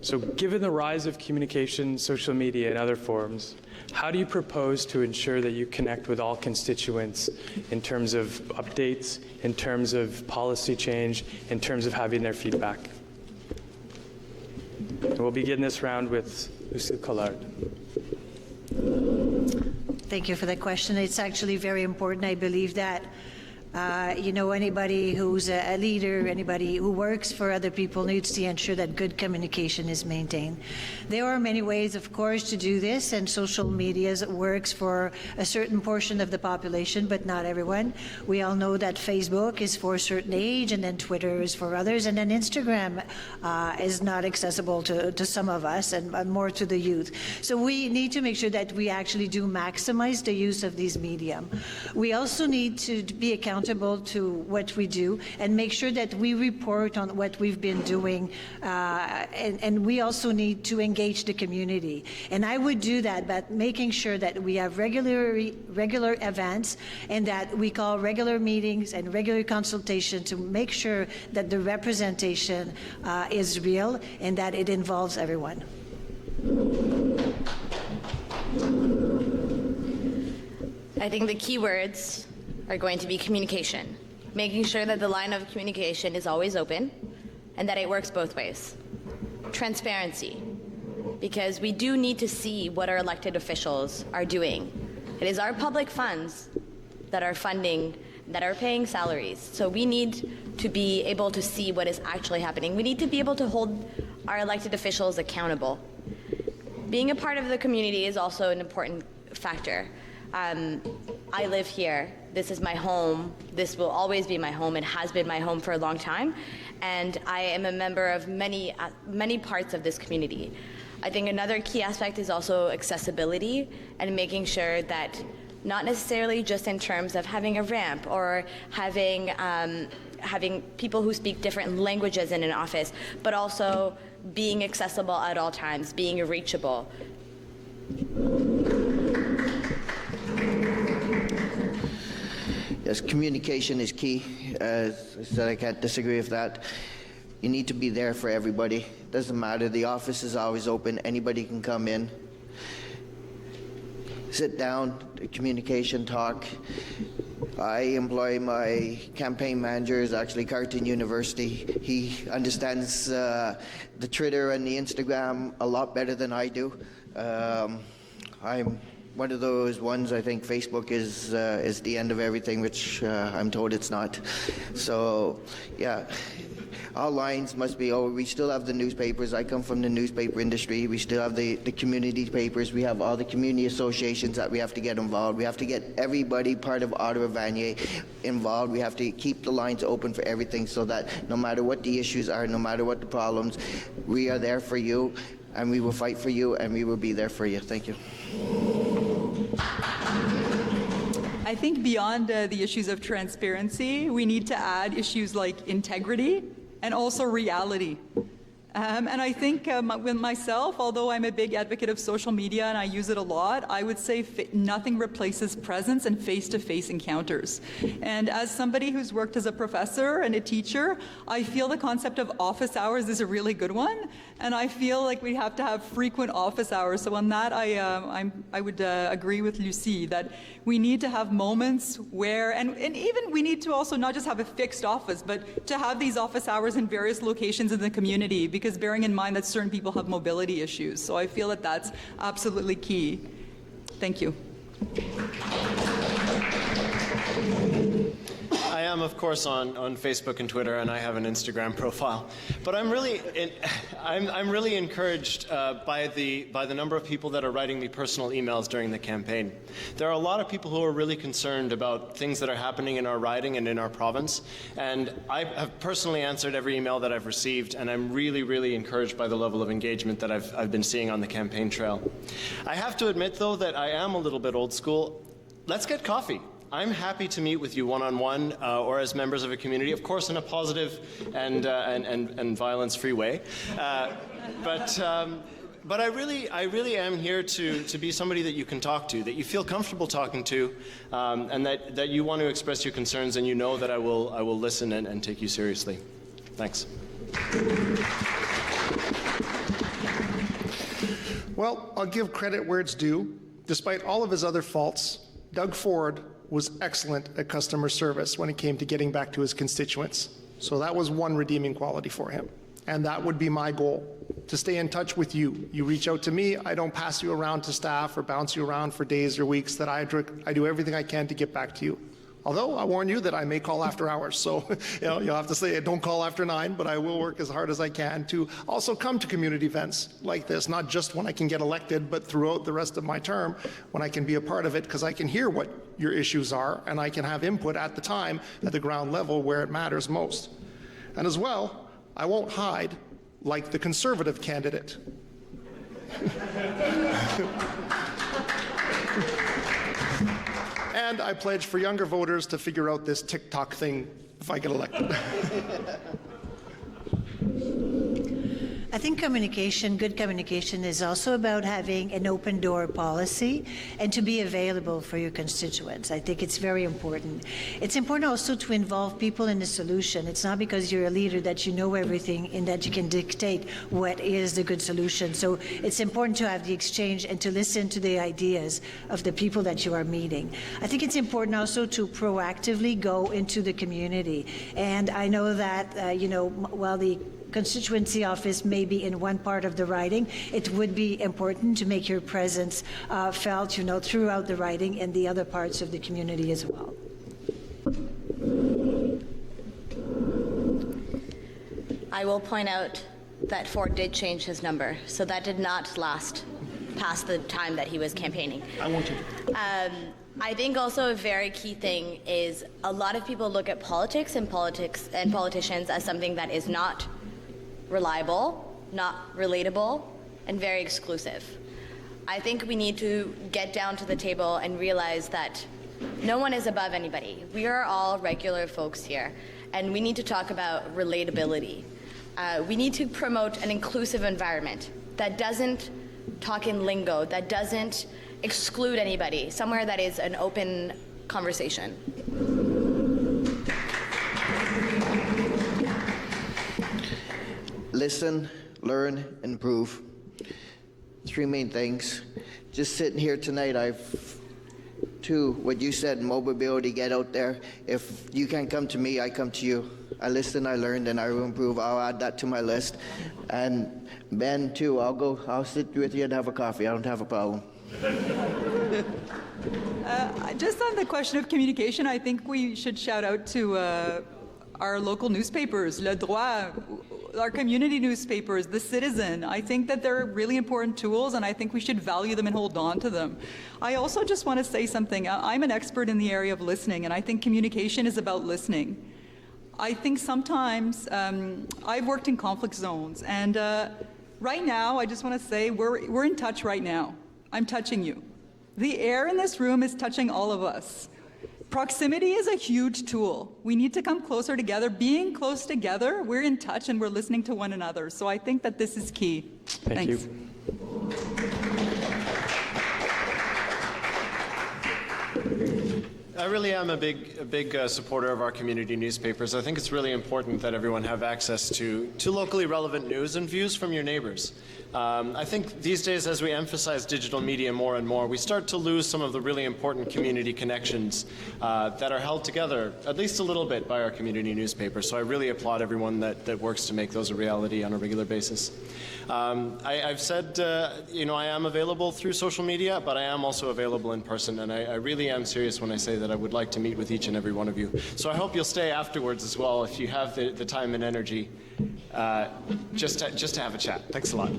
So given the rise of communication, social media, and other forms, how do you propose to ensure that you connect with all constituents in terms of updates, in terms of policy change, in terms of having their feedback? And we'll begin this round with Lucille Collard. Thank you for that question. It's actually very important. I believe that anybody who's a leader, anybody who works for other people needs to ensure that good communication is maintained. There are many ways, of course, to do this, and social media works for a certain portion of the population, but not everyone. We all know that Facebook is for a certain age, and then Twitter is for others, and then Instagram is not accessible to some of us, and more to the youth. So we need to make sure that we actually do maximize the use of these medium. We also need to be accountable to what we do and make sure that we report on what we've been doing, and we also need to engage the community. And I would do that by making sure that we have regular events and that we call regular meetings and regular consultation to make sure that the representation is real and that it involves everyone. I think the key words are going to be communication, making sure that the line of communication is always open and that it works both ways. Transparency, because we do need to see what our elected officials are doing. It is our public funds that are funding, that are paying salaries. So we need to be able to see what is actually happening. We need to be able to hold our elected officials accountable. Being a part of the community is also an important factor. I live here. This is my home. This will always be my home. It has been my home for a long time. And I am a member of many parts of this community. I think another key aspect is also accessibility and making sure that not necessarily just in terms of having a ramp or having people who speak different languages in an office, but also being accessible at all times, being reachable. Yes, communication is key. I said, I can't disagree with that. You need to be there for everybody. Doesn't matter. The office is always open. Anybody can come in. Sit down, communication, talk. I employ my campaign manager, is actually Carleton University. He understands the Twitter and the Instagram a lot better than I do. I'm one of those ones. I think Facebook is the end of everything, which I'm told it's not. So, yeah. All lines must be over. We still have the newspapers. I come from the newspaper industry. We still have the community papers. We have all the community associations that we have to get involved. We have to get everybody part of Ottawa-Vanier involved. We have to keep the lines open for everything so that no matter what the issues are, no matter what the problems, we are there for you, and we will fight for you, and we will be there for you. Thank you. I think beyond the issues of transparency, we need to add issues like integrity and also reality. And I think with myself, although I'm a big advocate of social media and I use it a lot, I would say nothing replaces presence and face-to-face encounters. And as somebody who's worked as a professor and a teacher, I feel the concept of office hours is a really good one. And I feel like we have to have frequent office hours. So on that, I would agree with Lucie that we need to have moments where, and even we need to also not just have a fixed office, but to have these office hours in various locations in the community, because bearing in mind that certain people have mobility issues. So I feel that that's absolutely key. Thank you. I am, of course, on Facebook and Twitter, and I have an Instagram profile. But I'm really encouraged by the number of people that are writing me personal emails during the campaign. There are a lot of people who are really concerned about things that are happening in our riding and in our province. And I have personally answered every email that I've received, and I'm really, really encouraged by the level of engagement that I've been seeing on the campaign trail. I have to admit, though, that I am a little bit old school. Let's get coffee. I'm happy to meet with you one-on-one or as members of a community, of course in a positive and violence-free way. But I really am here to be somebody that you can talk to, that you feel comfortable talking to, and that you want to express your concerns, and you know that I will listen and take you seriously. Thanks. Well, I'll give credit where it's due. Despite all of his other faults, Doug Ford was excellent at customer service when it came to getting back to his constituents. So that was one redeeming quality for him. And that would be my goal, to stay in touch with you. You reach out to me, I don't pass you around to staff or bounce you around for days or weeks, that I do everything I can to get back to you. Although I warn you that I may call after hours, so you'll have to say don't call after 9, but I will work as hard as I can to also come to community events like this, not just when I can get elected, but throughout the rest of my term when I can be a part of it, because I can hear what your issues are and I can have input at the time at the ground level where it matters most. And as well, I won't hide like the Conservative candidate. And I pledge for younger voters to figure out this TikTok thing if I get elected. I think good communication is also about having an open door policy and to be available for your constituents. I think it's very important. It's important also to involve people in the solution. It's not because you're a leader that you know everything and that you can dictate what is the good solution. So it's important to have the exchange and to listen to the ideas of the people that you are meeting. I think it's important also to proactively go into the community. And I know that, while the constituency office may be in one part of the riding, it would be important to make your presence felt, throughout the riding and the other parts of the community as well. I will point out that Ford did change his number, so that did not last past the time that he was campaigning. I want to. I think also a very key thing is a lot of people look at politics and politicians as something that is not reliable, not relatable, and very exclusive. I think we need to get down to the table and realize that no one is above anybody. We are all regular folks here, and we need to talk about relatability. We need to promote an inclusive environment that doesn't talk in lingo, that doesn't exclude anybody, somewhere that is an open conversation. Listen, learn, improve. 3 main things. Just sitting here tonight, what you said, mobility, get out there. If you can't come to me, I come to you. I listen, I learned, and I will improve. I'll add that to my list. And Ben, too, I'll sit with you and have a coffee. I don't have a problem. Just on the question of communication, I think we should shout out to our local newspapers, Le Droit, our community newspapers, The Citizen. I think that they're really important tools, and I think we should value them and hold on to them. I also just want to say something. I'm an expert in the area of listening, and I think communication is about listening. I think sometimes I've worked in conflict zones, and right now, I just want to say we're in touch right now. I'm touching you. The air in this room is touching all of us. Proximity is a huge tool. We need to come closer together. Being close together, we're in touch and we're listening to one another. So I think that this is key. Thank you. I really am a big supporter of our community newspapers. I think it's really important that everyone have access to locally relevant news and views from your neighbors. I think these days, as we emphasize digital media more and more, we start to lose some of the really important community connections that are held together, at least a little bit, by our community newspapers. So I really applaud everyone that works to make those a reality on a regular basis. I've said, I am available through social media, but I am also available in person, and I really am serious when I say that I would like to meet with each and every one of you. So I hope you'll stay afterwards as well if you have the time and energy just to have a chat. Thanks a lot.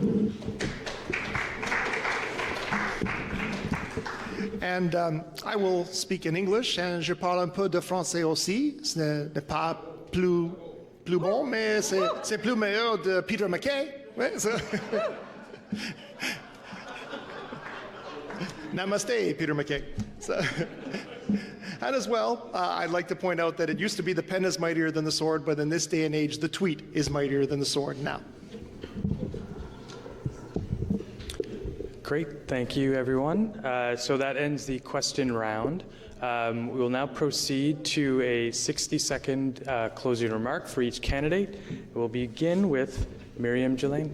And I will speak in English, and je parle un peu de français aussi. Ce n'est pas plus bon, mais c'est plus meilleur de Peter MacKay. Ouais, Namaste, Peter MacKay. And as well, I'd like to point out that it used to be the pen is mightier than the sword, but in this day and age, the tweet is mightier than the sword now. Great, thank you, everyone. So that ends the question round. We will now proceed to a 60-second closing remark for each candidate. We'll begin with Miriam Gillane.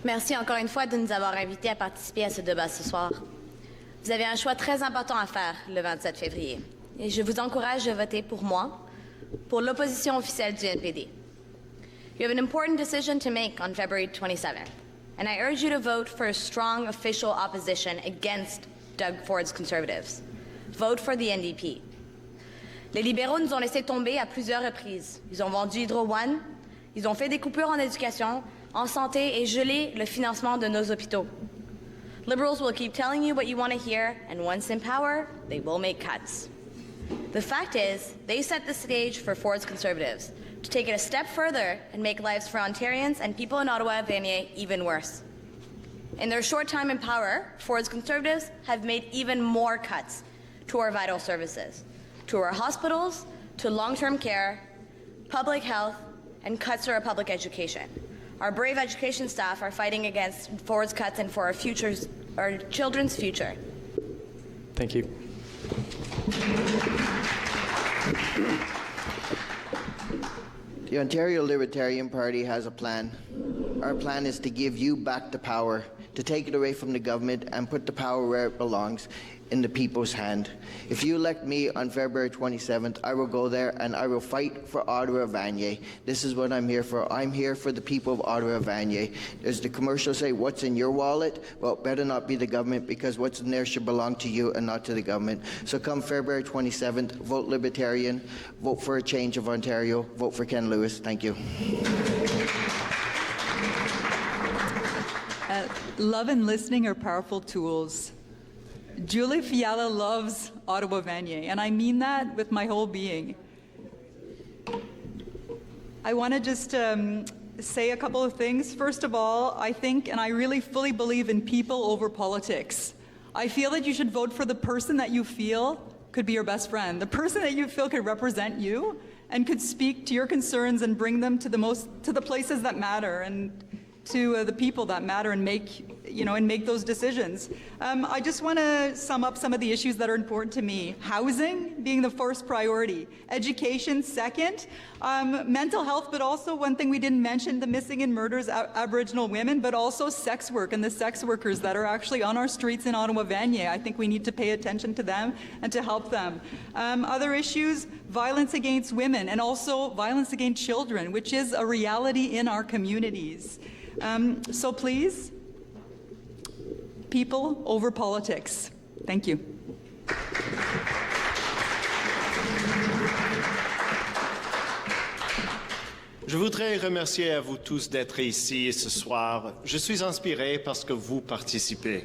Merci encore une fois de nous avoir invités à participer à ce débat ce soir. Vous avez un choix très important à faire le 27 février. Et je vous encourage à voter pour moi, pour l'opposition officielle du NPD. You have an important decision to make on February 27th, and I urge you to vote for a strong official opposition against Doug Ford's Conservatives. Vote for the NDP. Les libéraux nous ont laissé tomber à plusieurs reprises. Ils ont vendu Hydro One, ils ont fait des coupures en éducation, en santé et gelé le financement de nos hôpitaux. Liberals will keep telling you what you want to hear, and once in power, they will make cuts. The fact is, they set the stage for Ford's Conservatives to take it a step further and make lives for Ontarians and people in Ottawa-Vanier even worse. In their short time in power, Ford's Conservatives have made even more cuts to our vital services, to our hospitals, to long-term care, public health, and cuts to our public education. Our brave education staff are fighting against Ford's cuts and for our children's future. Thank you. The Ontario Libertarian Party has a plan. Our plan is to give you back the power, to take it away from the government and put the power where it belongs, in the people's hand. If you elect me on February 27th, I will go there and I will fight for Ottawa-Vanier. This is what I'm here for. I'm here for the people of Ottawa-Vanier. Does the commercial say, what's in your wallet? Well, it better not be the government, because what's in there should belong to you and not to the government. So come February 27th, vote Libertarian, vote for a change of Ontario, vote for Ken Lewis. Thank you. Love and listening are powerful tools. Julie Fiala loves Ottawa-Vanier, and I mean that with my whole being. I want to just say a couple of things. First of all, I think, and I really fully believe in people over politics. I feel that you should vote for the person that you feel could be your best friend, the person that you feel could represent you and could speak to your concerns and bring them to the places that matter and to the people that matter and make and make those decisions. I just want to sum up some of the issues that are important to me. Housing being the first priority, education second, mental health, but also one thing we didn't mention, the missing and murders of Aboriginal women, but also sex work and the sex workers that are actually on our streets in Ottawa-Vanier. I think we need to pay attention to them and to help them. Other issues, violence against women and also violence against children, which is a reality in our communities. So please, people over politics. Thank you. Je voudrais remercier à vous tous d'être ici ce soir. Je suis inspiré parce que vous participez.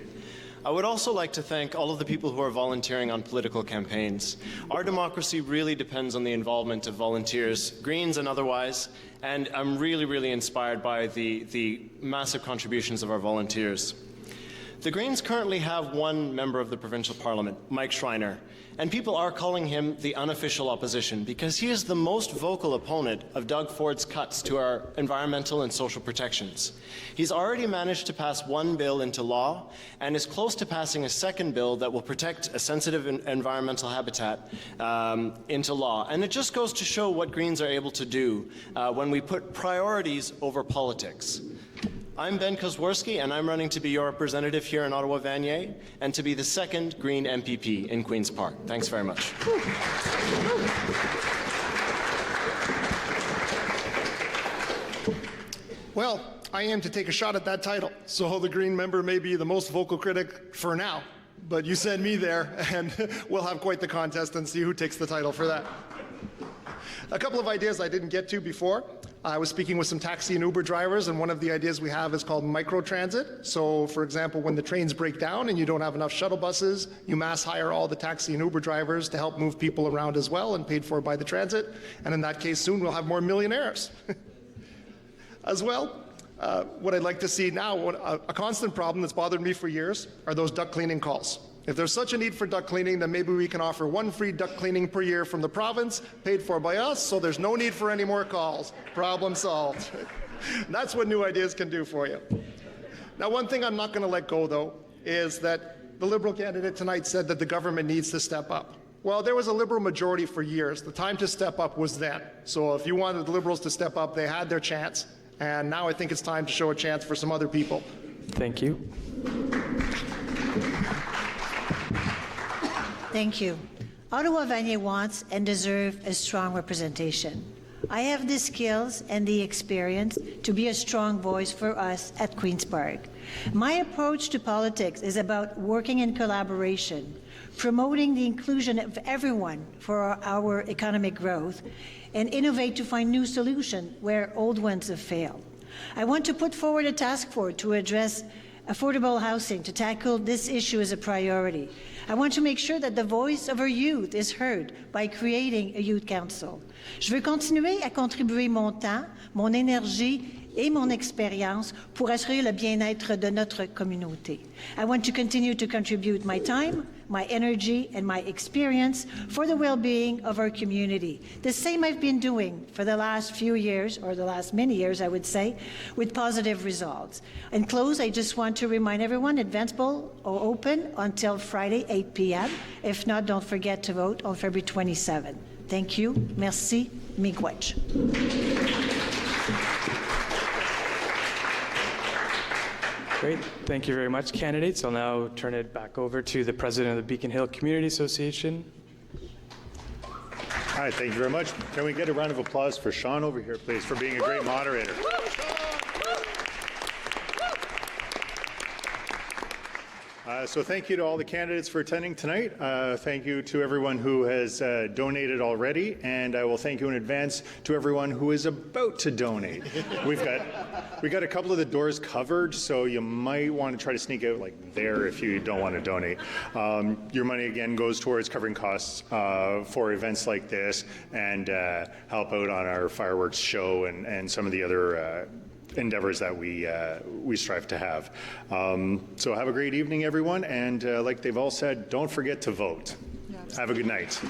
I would also like to thank all of the people who are volunteering on political campaigns. Our democracy really depends on the involvement of volunteers, Greens and otherwise, and I'm really, really inspired by the massive contributions of our volunteers. The Greens currently have one member of the provincial parliament, Mike Schreiner, and people are calling him the unofficial opposition because he is the most vocal opponent of Doug Ford's cuts to our environmental and social protections. He's already managed to pass one bill into law and is close to passing a second bill that will protect a sensitive environmental habitat into law. And it just goes to show what Greens are able to do when we put priorities over politics. I'm Ben Kozworski, and I'm running to be your representative here in Ottawa-Vanier and to be the second Green MPP in Queen's Park. Thanks very much. Well, I aim to take a shot at that title, so the Green member may be the most vocal critic for now, but you send me there and we'll have quite the contest and see who takes the title for that. A couple of ideas I didn't get to before. I was speaking with some taxi and Uber drivers, and one of the ideas we have is called microtransit. So, for example, when the trains break down and you don't have enough shuttle buses, you mass hire all the taxi and Uber drivers to help move people around as well and paid for by the transit. And in that case, soon we'll have more millionaires. As well, what I'd like to see now, a constant problem that's bothered me for years, are those duct cleaning calls. If there's such a need for duct cleaning, then maybe we can offer one free duct cleaning per year from the province, paid for by us, so there's no need for any more calls. Problem solved. That's what new ideas can do for you. Now, one thing I'm not going to let go, though, is that the Liberal candidate tonight said that the government needs to step up. Well, there was a Liberal majority for years. The time to step up was then. So if you wanted the Liberals to step up, they had their chance. And now I think it's time to show a chance for some other people. Thank you. Thank you. Ottawa-Vanier wants and deserves a strong representation. I have the skills and the experience to be a strong voice for us at Queen's Park. My approach to politics is about working in collaboration, promoting the inclusion of everyone for our economic growth, and innovate to find new solutions where old ones have failed. I want to put forward a task force to address affordable housing, to tackle this issue as a priority. I want to make sure that the voice of our youth is heard by creating a youth council. Je veux continuer à contribuer mon temps, mon énergie et mon expérience pour assurer le bien-être de notre communauté. I want to continue to contribute my time, my energy, and my experience for the well-being of our community. The same I've been doing for the last few years, or the last many years, I would say, with positive results. In close, I just want to remind everyone, advance poll are open until Friday, 8 p.m. If not, don't forget to vote on February 27. Thank you. Merci. Miigwech. Great. Thank you very much, candidates. I'll now turn it back over to the president of the Beacon Hill Community Association. All right, thank you very much. Can we get a round of applause for Sean over here, please, for being a great moderator? So thank you to all the candidates for attending tonight. Thank you to everyone who has donated already, and I will thank you in advance to everyone who is about to donate. We got a couple of the doors covered, so you might want to try to sneak out like there if you don't want to donate. Your money again goes towards covering costs for events like this and help out on our fireworks show and some of the other endeavors that we strive to have. So have a great evening, everyone, and like they've all said, don't forget to vote. Have a good night.